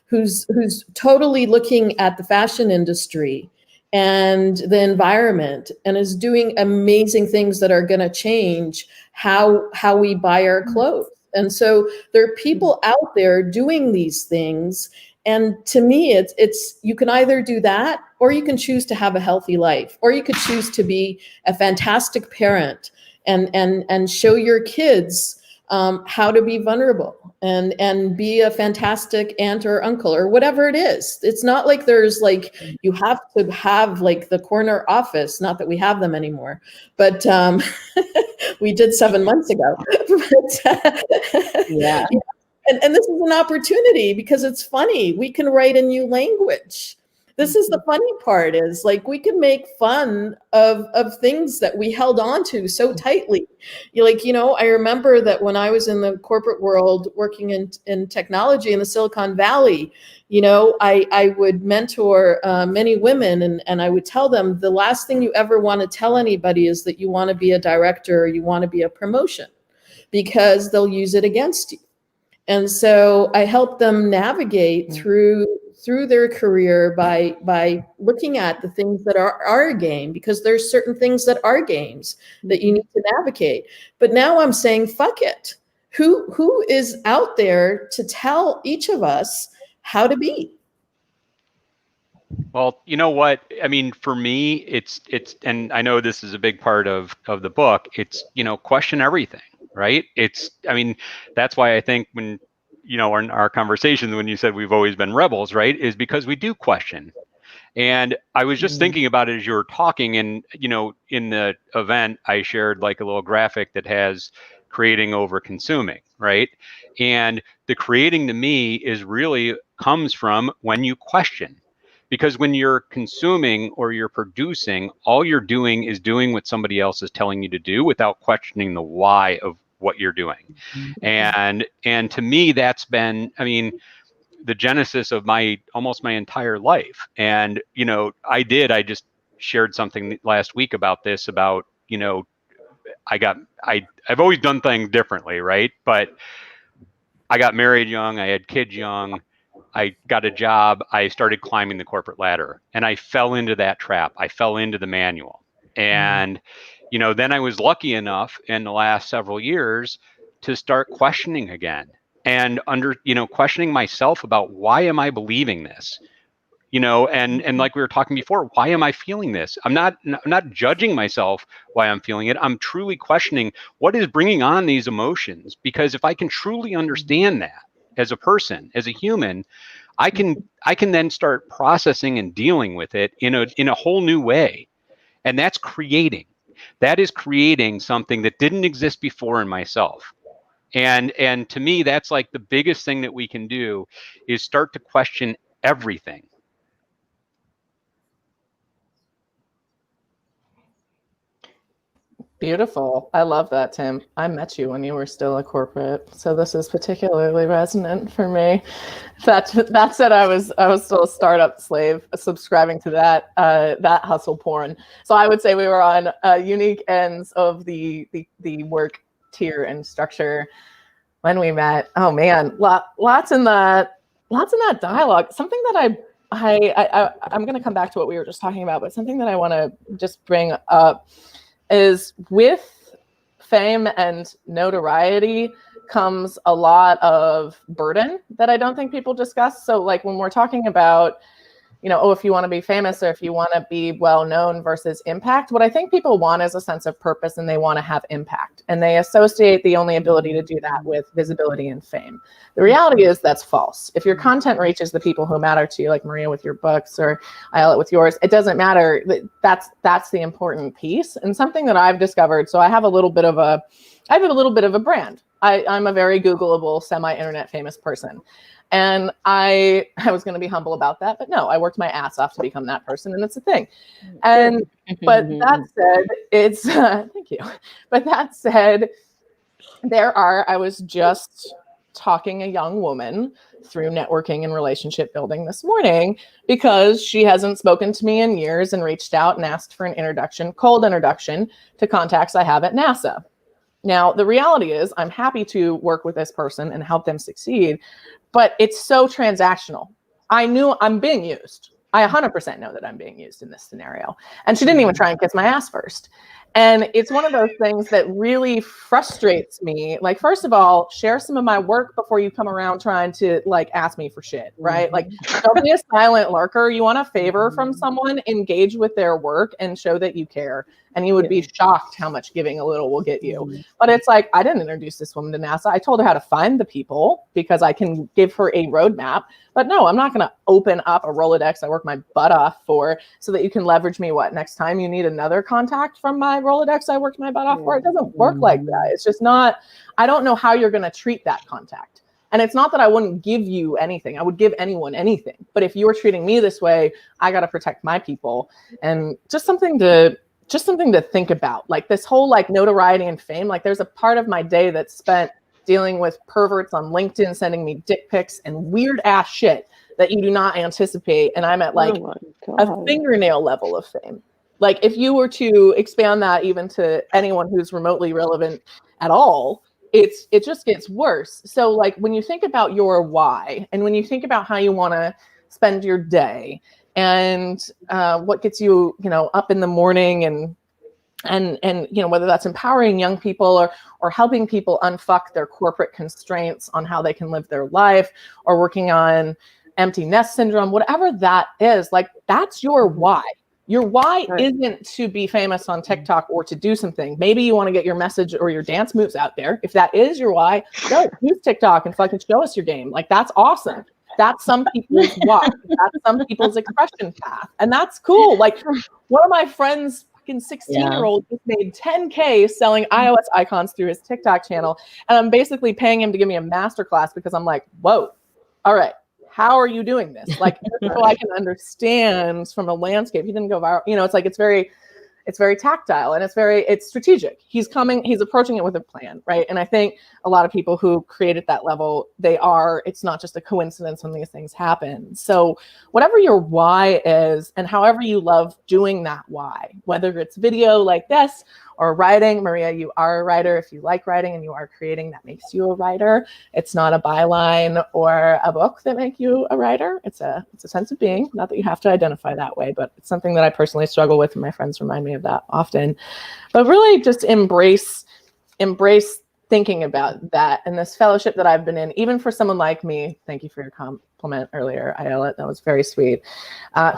who's totally looking at the fashion industry and the environment and is doing amazing things that are going to change how we buy our clothes. And so there are people out there doing these things. And to me, it's you can either do that or you can choose to have a healthy life, or you could choose to be a fantastic parent and show your kids how to be vulnerable and be a fantastic aunt or uncle or whatever it is. It's not like there's like, you have to have like the corner office, not that we have them anymore, but we did 7 months ago. But, Yeah. and this is an opportunity because it's funny. We can write a new language. This is the funny part, is like we can make fun of things that we held on to so tightly. Like, you know, I remember that when I was in the corporate world working in technology in the Silicon Valley, you know, I would mentor many women and I would tell them the last thing you ever want to tell anybody is that you want to be a director or you want to be a promotion, because they'll use it against you. And so I help them navigate through their career by looking at the things that are a game, because there's certain things that are games that you need to navigate. But now I'm saying, fuck it. Who is out there to tell each of us how to be? Well, you know what? I mean, for me, it's, and I know this is a big part of the book. It's, you know, question everything, right? It's, I mean, that's why I think when, you know, in our conversations, when you said we've always been rebels, right, is because we do question. And I was just thinking about it as you were talking, and, you know, in the event, I shared like a little graphic that has creating over consuming, right? And the creating to me is really comes from when you question. Because when you're consuming or you're producing, all you're doing is doing what somebody else is telling you to do without questioning the why of what you're doing. And to me, that's been, I mean, the genesis of almost my entire life. And, you know, I just shared something last week about this, about, you know, I've always done things differently, right? But I got married young, I had kids young, I got a job, I started climbing the corporate ladder, and I fell into that trap. I fell into the manual. And, you know, then I was lucky enough in the last several years to start questioning again, and questioning myself about, why am I believing this? You know, and like we were talking before, why am I feeling this? I'm not judging myself why I'm feeling it. I'm truly questioning what is bringing on these emotions, because if I can truly understand that as a person, as a human, I can then start processing and dealing with it in a whole new way. And that's creating. That is creating something that didn't exist before in myself. And to me, that's like the biggest thing that we can do, is start to question everything. Beautiful. I love that, Tim. I met you when you were still a corporate, so this is particularly resonant for me. That said, I was still a startup slave, subscribing to that hustle porn. So I would say we were on unique ends of the work tier and structure when we met. Oh man, lots in that dialogue. Something that I'm going to come back to what we were just talking about, but something that I want to just bring up is with fame and notoriety comes a lot of burden that I don't think people discuss. So like when we're talking about, you know, oh, if you want to be famous or if you want to be well known versus impact, what I think people want is a sense of purpose, and they want to have impact. And they associate the only ability to do that with visibility and fame. The reality is that's false. If your content reaches the people who matter to you, like Maria with your books or Ayelet with yours, it doesn't matter. That's the important piece. And something that I've discovered, so I have a little bit of a brand. I'm a very Googleable, semi-internet famous person. And I was going to be humble about that, but no, I worked my ass off to become that person, and it's a thing. And but that said, it's thank you. But that said, I was just talking a young woman through networking and relationship building this morning because she hasn't spoken to me in years and reached out and asked for an cold introduction to contacts I have at NASA. Now, the reality is I'm happy to work with this person and help them succeed, but it's so transactional. I knew I'm being used. I 100% know that I'm being used in this scenario. And she didn't even try and kiss my ass first. And it's one of those things that really frustrates me. Like, first of all, share some of my work before you come around trying to like ask me for shit, right? Like, don't be a silent lurker. You want a favor from someone, engage with their work and show that you care. And you would be shocked how much giving a little will get you. But it's like, I didn't introduce this woman to NASA. I told her how to find the people because I can give her a roadmap. But no, I'm not going to open up a Rolodex I work my butt off for so that you can leverage me. What, next time you need another contact from my Rolodex I worked my butt off for? It doesn't work like that. It's just not, I don't know how you're going to treat that contact. And it's not that I wouldn't give you anything. I would give anyone anything. But if you were treating me this way, I got to protect my people. And just something to think about. Like this whole like notoriety and fame, like there's a part of my day that's spent dealing with perverts on LinkedIn sending me dick pics and weird ass shit that you do not anticipate. And I'm at like a fingernail level of fame. Like if you were to expand that even to anyone who's remotely relevant at all, it just gets worse. So like when you think about your why and when you think about how you want to spend your day and what gets you, up in the morning and whether that's empowering young people or helping people unfuck their corporate constraints on how they can live their life or working on empty nest syndrome, whatever that is, like that's your why. Your why isn't to be famous on TikTok or to do something. Maybe you want to get your message or your dance moves out there. If that is your why, go use TikTok and fucking show us your game. Like that's awesome. That's some people's why. That's some people's expression path. And that's cool. Like one of my friends, fucking 16-year-old, just made $10K selling iOS icons through his TikTok channel. And I'm basically paying him to give me a masterclass because I'm like, whoa, all right. How are you doing this? Like, so I can understand from a landscape. He didn't go viral. It's like, it's very tactile and it's strategic. He's approaching it with a plan, right? And I think a lot of people who create at that level, it's not just a coincidence when these things happen. So whatever your why is and however you love doing that why, whether it's video like this or writing, Maria, you are a writer. If you like writing and you are creating, that makes you a writer. It's not a byline or a book that make you a writer. It's a sense of being. Not that you have to identify that way, but it's something that I personally struggle with, and my friends remind me of that often. But really, just embrace thinking about that and this fellowship that I've been in. Even for someone like me, thank you for your compliment earlier, Ayelet. That was very sweet.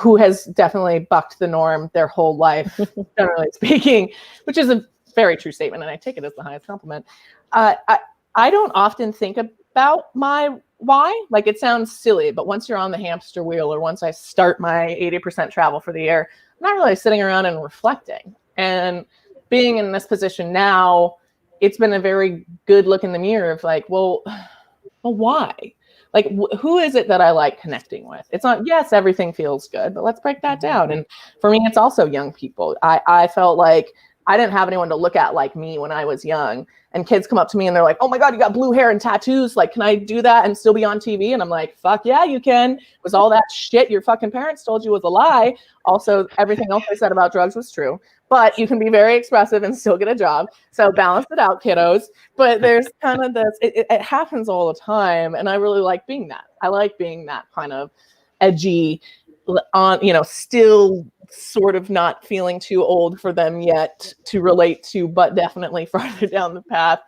Who has definitely bucked the norm their whole life, generally speaking, which is a very true statement, and I take it as the highest compliment. I don't often think about my why. Like it sounds silly, but once you're on the hamster wheel or once I start my 80% travel for the year, I'm not really sitting around and reflecting. And being in this position now, it's been a very good look in the mirror of like, well, why? Like, who is it that I like connecting with? It's not, yes, everything feels good, but let's break that down. And for me, it's also young people. I felt like I didn't have anyone to look at like me when I was young. And kids come up to me and they're like, oh my God, you got blue hair and tattoos. Like, can I do that and still be on TV? And I'm like, fuck yeah, you can. Was all that shit your fucking parents told you was a lie. Also, everything else I said about drugs was true. But you can be very expressive and still get a job. So balance it out, kiddos. But there's kind of this, it happens all the time. And I really like being that. I like being that kind of edgy, still sort of not feeling too old for them yet to relate to, but definitely farther down the path,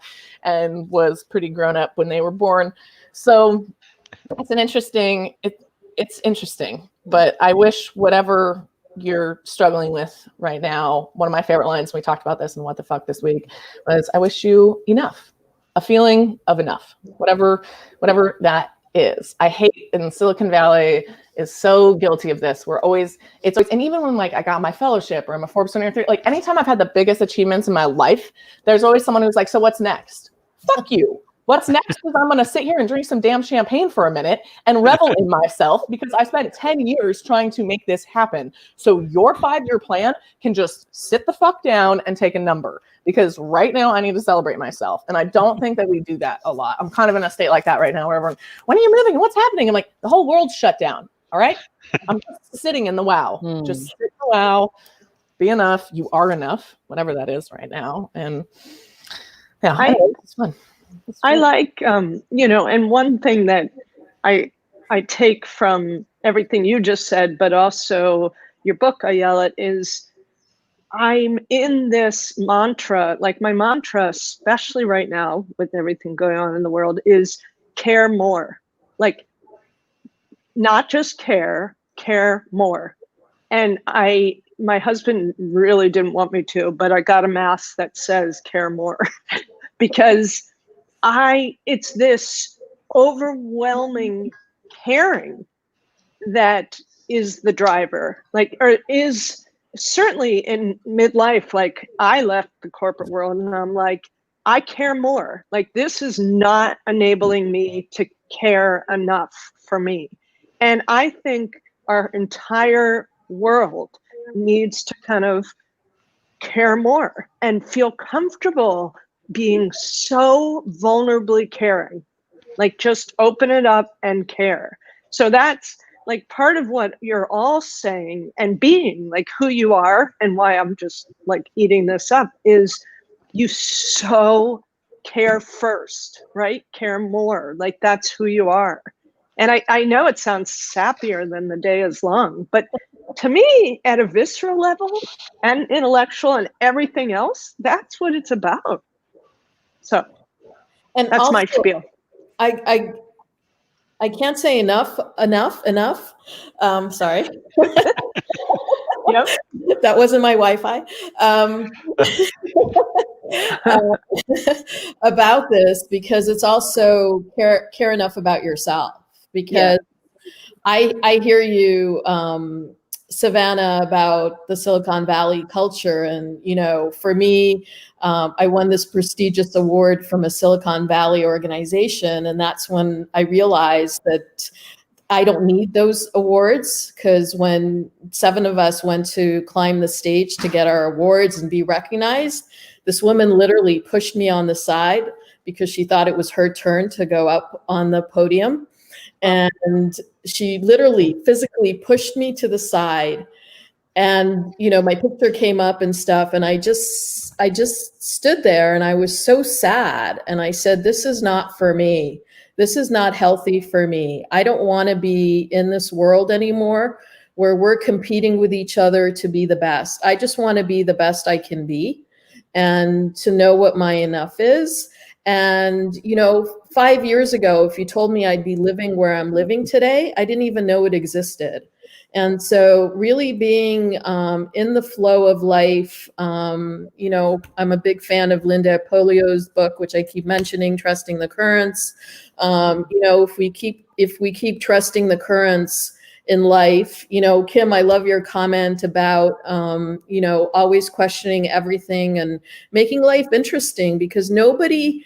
and was pretty grown up when they were born. So it's it's interesting, but I wish whatever you're struggling with right now, one of my favorite lines, we talked about this in What the Fuck this week, was I wish you enough, a feeling of enough, whatever that is. I hate, in Silicon Valley is so guilty of this. And even when like I got my fellowship or I'm a Forbes 23, like anytime I've had the biggest achievements in my life, there's always someone who's like, so what's next? Fuck you. What's next is I'm going to sit here and drink some damn champagne for a minute and revel in myself because I spent 10 years trying to make this happen. So your 5-year plan can just sit the fuck down and take a number, because right now I need to celebrate myself. And I don't think that we do that a lot. I'm kind of in a state like that right now where everyone, when are you moving? What's happening? I'm like, the whole world's shut down. All right. I'm just sitting in the wow. Just sit in the wow. Be enough. You are enough, whatever that is right now. And yeah, it's fun. I like, and one thing that I take from everything you just said, but also your book, Ayelet, is I'm in this mantra, like my mantra, especially right now with everything going on in the world, is care more. Like, not just care more. And my husband really didn't want me to, but I got a mask that says care more because it's this overwhelming caring that is the driver, like, or is certainly in midlife. Like, I left the corporate world and I'm like, I care more. Like, this is not enabling me to care enough for me. And I think our entire world needs to kind of care more and feel comfortable being so vulnerably caring, like just open it up and care. So that's like part of what you're all saying and being like who you are, and why I'm just like eating this up, is you so care first, right? Care more, like that's who you are. And I know it sounds sappier than the day is long, but to me, at a visceral level and intellectual and everything else, that's what it's about. So, and that's also my spiel. I can't say enough. Sorry. Yep. That wasn't my Wi-Fi. About this, because it's also care enough about yourself. Because I hear you, Savannah, about the Silicon Valley culture. And, for me, I won this prestigious award from a Silicon Valley organization. And that's when I realized that I don't need those awards, because when 7 of us went to climb the stage to get our awards and be recognized, this woman literally pushed me on the side because she thought it was her turn to go up on the podium. And she literally physically pushed me to the side. And, my picture came up and stuff. And I just stood there and I was so sad. And I said, this is not for me. This is not healthy for me. I don't want to be in this world anymore where we're competing with each other to be the best. I just want to be the best I can be and to know what my enough is. And, 5 years ago, if you told me I'd be living where I'm living today, I didn't even know it existed. And so really being in the flow of life, I'm a big fan of Linda Polio's book, which I keep mentioning, Trusting the Currents. If we keep trusting the currents in life, Kim, I love your comment about, always questioning everything and making life interesting, because nobody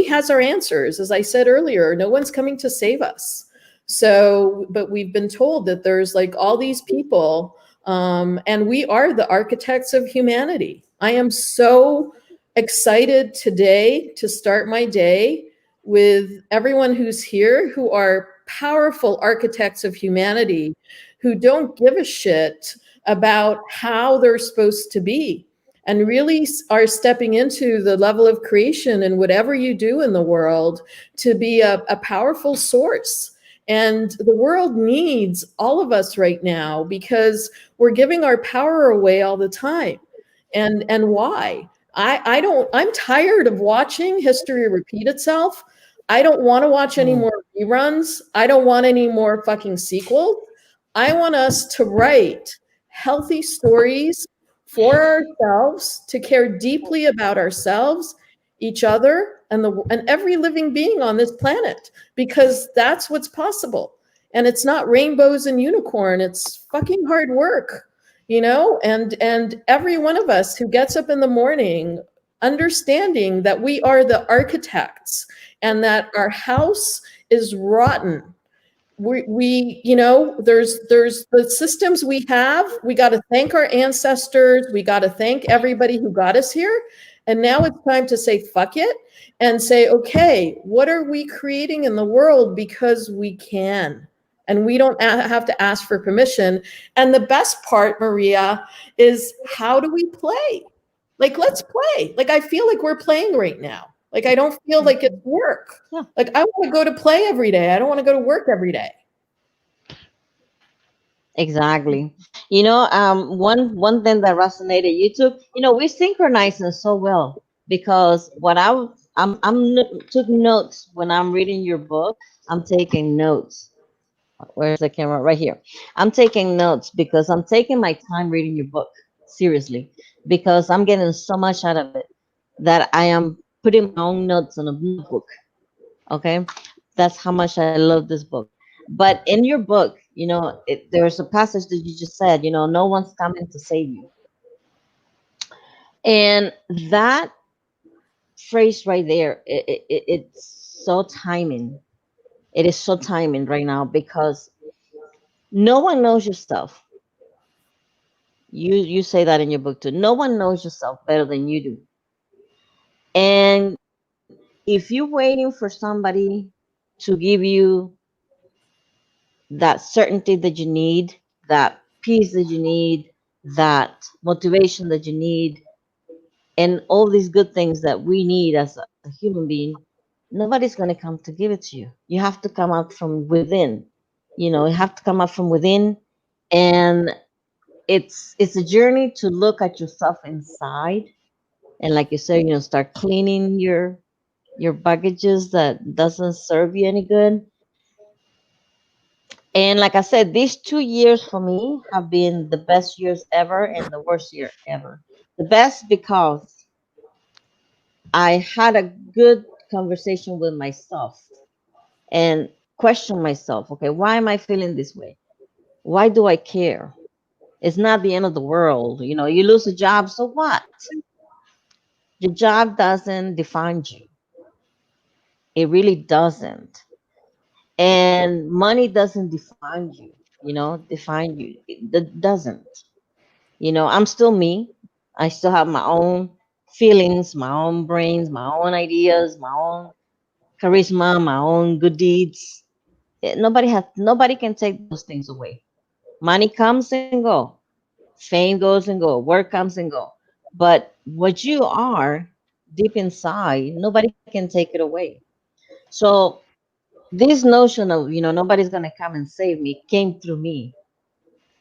has our answers. As I said earlier, no one's coming to save us. So, but we've been told that there's like all these people, and we are the architects of humanity. I am so excited today to start my day with everyone who's here, who are powerful architects of humanity, who don't give a shit about how they're supposed to be, and really are stepping into the level of creation and whatever you do in the world to be a powerful source. And the world needs all of us right now because we're giving our power away all the time. And why? I'm tired of watching history repeat itself. I don't want to watch any more reruns. I don't want any more fucking sequels. I want us to write healthy stories for ourselves, to care deeply about ourselves, each other, and every living being on this planet, because that's what's possible. And it's not rainbows and unicorn, it's fucking hard work, you know? And every one of us who gets up in the morning understanding that we are the architects and that our house is rotten. We you know, there's the systems we have. We got to thank our ancestors. We got to thank everybody who got us here. And now it's time to say fuck it and say, okay, what are we creating in the world because we can? And we don't have to ask for permission. And the best part, Maria, is how do we play? Like, let's play. Like, I feel like we're playing right now. Like, I don't feel like it's work. Yeah. Like, I want to go to play every day. I don't want to go to work every day. Exactly. You know, one thing that resonated, you took, you know, we synchronizing so well because took notes when I'm reading your book. I'm taking notes. Where's the camera? Right here. I'm taking notes because I'm taking my time reading your book seriously because I'm getting so much out of it that I am putting my own notes on a notebook. Okay, that's how much I love this book. But in your book, you know, there's a passage that you just said, you know, no one's coming to save you. And that phrase right there, it's so timing. It is so timing right now because no one knows yourself. You say that in your book too. No one knows yourself better than you do. And if you're waiting for somebody to give you that certainty that you need, that peace that you need, that motivation that you need, and all these good things that we need as a human being, nobody's going to come to give it to you. You have to come out from within. You know, you have to come out from within, and it's a journey to look at yourself inside, and like you said, you know, start cleaning your baggages that doesn't serve you any good. And like I said, these 2 years for me have been the best years ever and the worst year ever. The best because I had a good conversation with myself and question myself, okay, why am I feeling this way? Why do I care? It's not the end of the world. You know, you lose a job, so what? Your job doesn't define you. It really doesn't. And money doesn't define you, you know, define you. It doesn't. You know, I'm still me. I still have my own feelings, my own brains, my own ideas, my own charisma, my own good deeds. Nobody can take those things away. Money comes and go. Fame goes and go. Work comes and go. But what you are deep inside, nobody can take it away. So this notion of, you know, nobody's gonna come and save me came through me.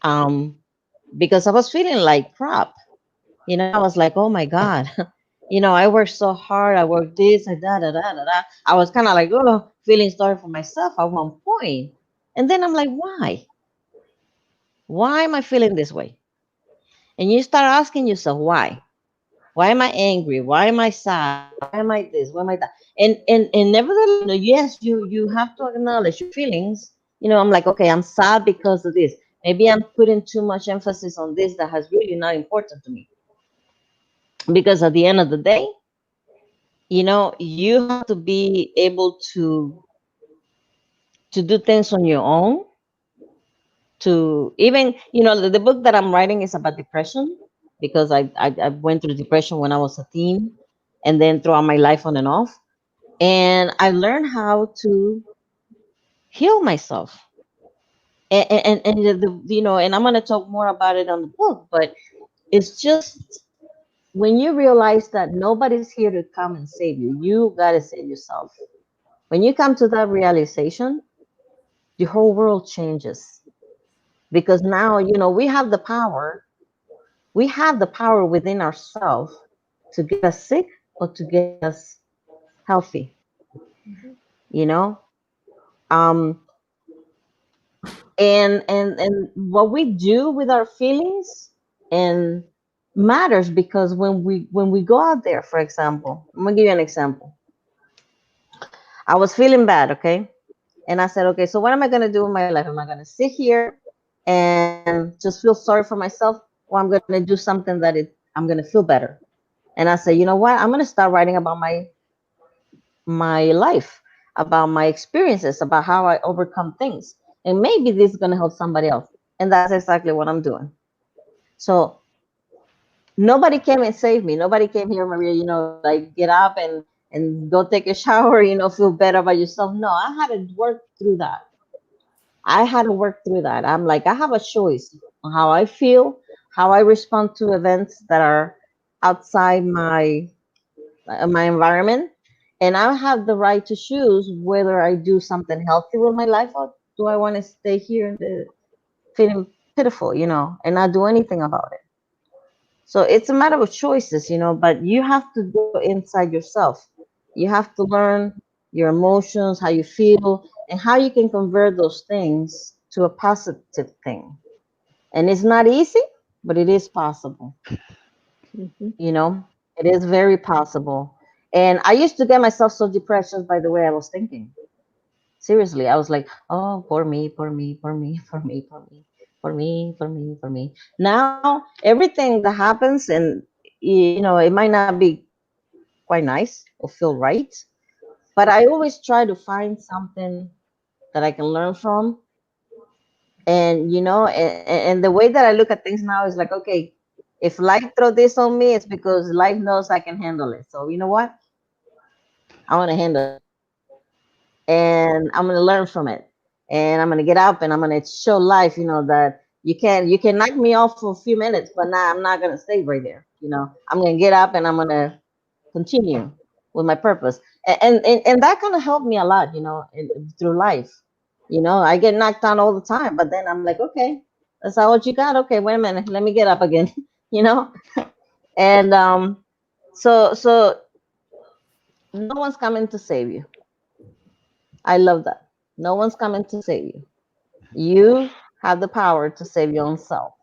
Um, because I was feeling like crap. You know, I was like, oh my God, you know, I worked so hard. I worked this and da. I was kind of like, oh, feeling sorry for myself at one point. And then I'm like, why? Why am I feeling this way? And you start asking yourself, why? Why am I angry? Why am I sad? Why am I this? Why am I that? And nevertheless, you know, yes, you have to acknowledge your feelings. You know, I'm like, okay, I'm sad because of this. Maybe I'm putting too much emphasis on this that has really not important to me. Because at the end of the day, you know, you have to be able to do things on your own. To even, you know, the book that I'm writing is about depression because I went through depression when I was a teen, and then throughout my life on and off, and I learned how to heal myself. And you know, and I'm gonna talk more about it on the book, but it's just when you realize that nobody's here to come and save you, you gotta save yourself. When you come to that realization, the whole world changes. Because now, we have the power. We have the power within ourselves to get us sick or to get us healthy, you know? Um, and what we do with our feelings and matters, because when we go out there, for example, I'm gonna give you an example. I was feeling bad, okay? And I said, okay, so what am I gonna do in my life? Am I gonna sit here and just feel sorry for myself, or I'm gonna do something that I'm gonna feel better? And I said, you know what? I'm gonna start writing about my life, about my experiences, about how I overcome things. And maybe this is going to help somebody else. And that's exactly what I'm doing. So nobody came and saved me. Nobody came here, Maria, like get up and go take a shower, feel better about yourself. No, I had to work through that. I'm like, I have a choice on how I feel, how I respond to events that are outside my environment, and I have the right to choose whether I do something healthy with my life, or do I want to stay here and feeling pitiful, and not do anything about it. So it's a matter of choices, but you have to go inside yourself. You have to learn your emotions, how you feel, and how you can convert those things to a positive thing. And it's not easy, but it is possible. It is very possible. And I used to get myself so depressed just by the way I was thinking. Seriously, I was like, oh, for me, for me, for me, for me, for me, for me, for me, for me. Now, everything that happens, and it might not be quite nice or feel right, but I always try to find something that I can learn from. And and the way that I look at things now is like, okay, if life throw this on me, it's because life knows I can handle it. So you know what? I want to handle it, and I'm going to learn from it, and I'm going to get up and I'm going to show life, that you can knock me off for a few minutes, but now I'm not going to stay right there. I'm going to get up and I'm going to continue with my purpose, and that kind of helped me a lot, through life. I get knocked down all the time, but then I'm like, okay, that's not what you got. Okay, wait a minute, let me get up again. And so no one's coming to save you. I love that. No one's coming to save you. You have the power to save your own self.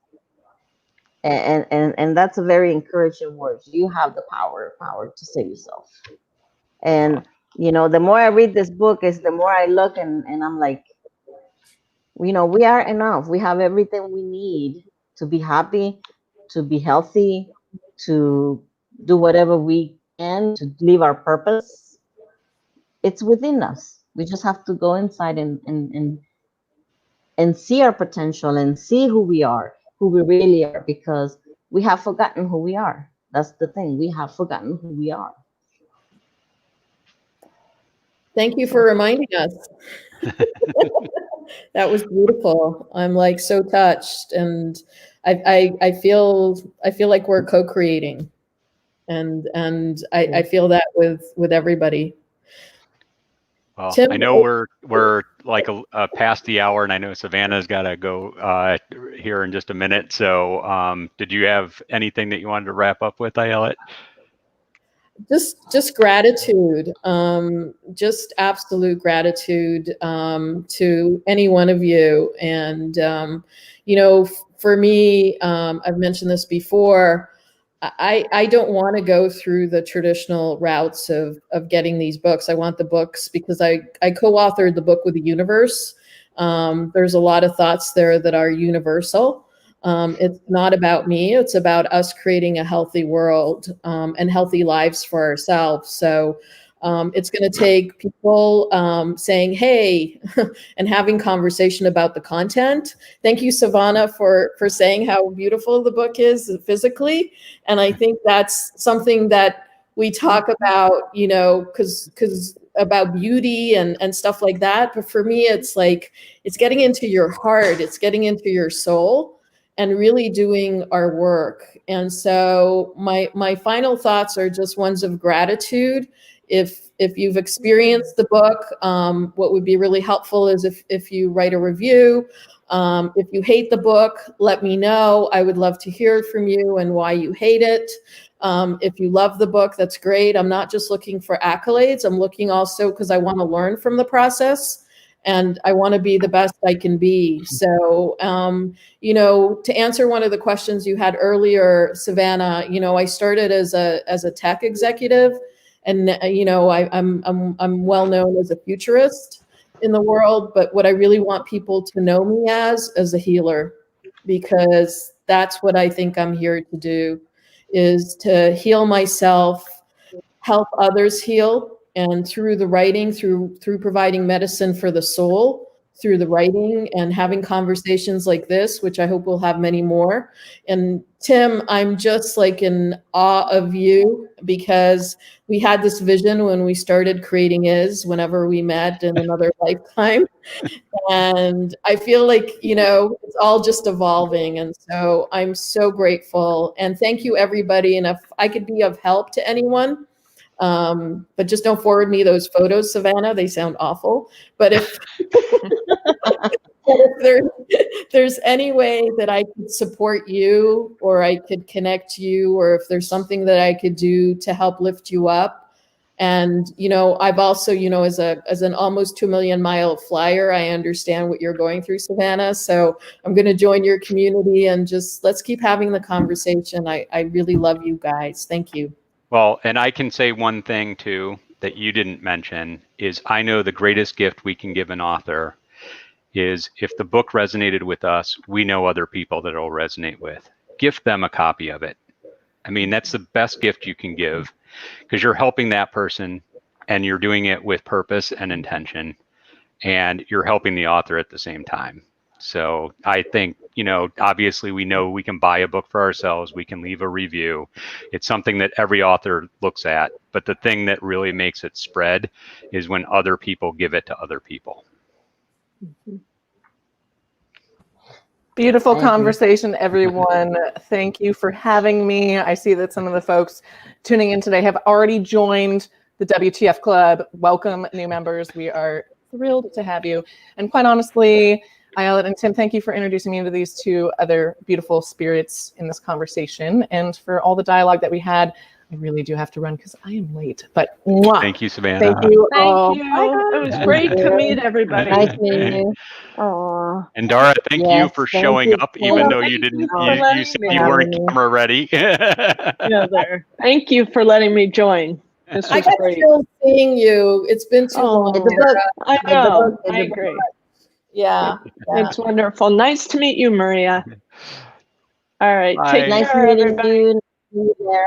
And that's a very encouraging word. You have the power to save yourself. And the more I read this book, is the more I look, and I'm like, we are enough. We have everything we need to be happy, to be healthy, to do whatever we can to live our purpose. It's within us. We just have to go inside and see our potential and see who we are, who we really are, because we have forgotten who we are. That's the thing. We have forgotten who we are. Thank you for reminding us. That was beautiful. I'm like so touched, and I feel like we're co-creating, and I feel that with everybody. Well, Tim, I know we're like past the hour, and I know Savannah's got to go here in just a minute. So, did you have anything that you wanted to wrap up with, Ayelet? Just gratitude, just absolute gratitude to any one of you. And for me, I've mentioned this before. I don't want to go through the traditional routes of getting these books. I want the books because I co-authored the book with the universe. There's a lot of thoughts there that are universal. It's not about me. It's about us creating a healthy world and healthy lives for ourselves. So it's going to take people saying, hey, and having conversation about the content. Thank you, Savannah, for saying how beautiful the book is physically. And I think that's something that we talk about, because about beauty and stuff like that. But for me, it's like, it's getting into your heart. It's getting into your soul. and really doing our work. And so my final thoughts are just ones of gratitude. If you've experienced the book, what would be really helpful is if you write a review. If you hate the book, let me know. I would love to hear from you and why you hate it. If you love the book, that's great. I'm not just looking for accolades. I'm looking also because I want to learn from the process and I want to be the best I can be. So, to answer one of the questions you had earlier, Savannah, I started as a tech executive, and I'm well known as a futurist in the world, but what I really want people to know me as a healer, because that's what I think I'm here to do, is to heal myself, help others heal, and through the writing, through providing medicine for the soul, through the writing and having conversations like this, which I hope we'll have many more. And Tim, I'm just like in awe of you, because we had this vision when we started creating whenever we met in another lifetime. And I feel like, it's all just evolving. And so I'm so grateful. And thank you, everybody. And if I could be of help to anyone, but just don't forward me those photos, Savannah. They sound awful. But if there's any way that I could support you, or I could connect you, or if there's something that I could do to help lift you up. And, I've also, as an almost 2 million mile flyer, I understand what you're going through, Savannah. So I'm going to join your community and just let's keep having the conversation. I really love you guys. Thank you. Well, and I can say one thing too that you didn't mention is I know the greatest gift we can give an author is if the book resonated with us, we know other people that it'll resonate with. Gift them a copy of it. I mean, that's the best gift you can give, because you're helping that person and you're doing it with purpose and intention, and you're helping the author at the same time. So I think, obviously we know we can buy a book for ourselves. We can leave a review. It's something that every author looks at. But the thing that really makes it spread is when other people give it to other people. Beautiful conversation, everyone. Thank you for having me. I see that some of the folks tuning in today have already joined the WTF Club. Welcome, new members. We are thrilled to have you. And quite honestly, Ayelet and Tim, thank you for introducing me to these two other beautiful spirits in this conversation, and for all the dialogue that we had. I really do have to run because I am late. But thank you, Savannah. Thank you. Thank you. It was great to meet everybody. Nice meeting you. Aww. And Dara, thank you for thank showing you. up, even though you didn't. You said you weren't camera ready. There. Thank you for letting me join. This I was got great. chills seeing you. It's been too long. I know. I agree. Yeah. It's wonderful. Nice to meet you, Maria. All right. Bye. Take Nice care, meeting everybody. you. Nice to meet you, Sarah.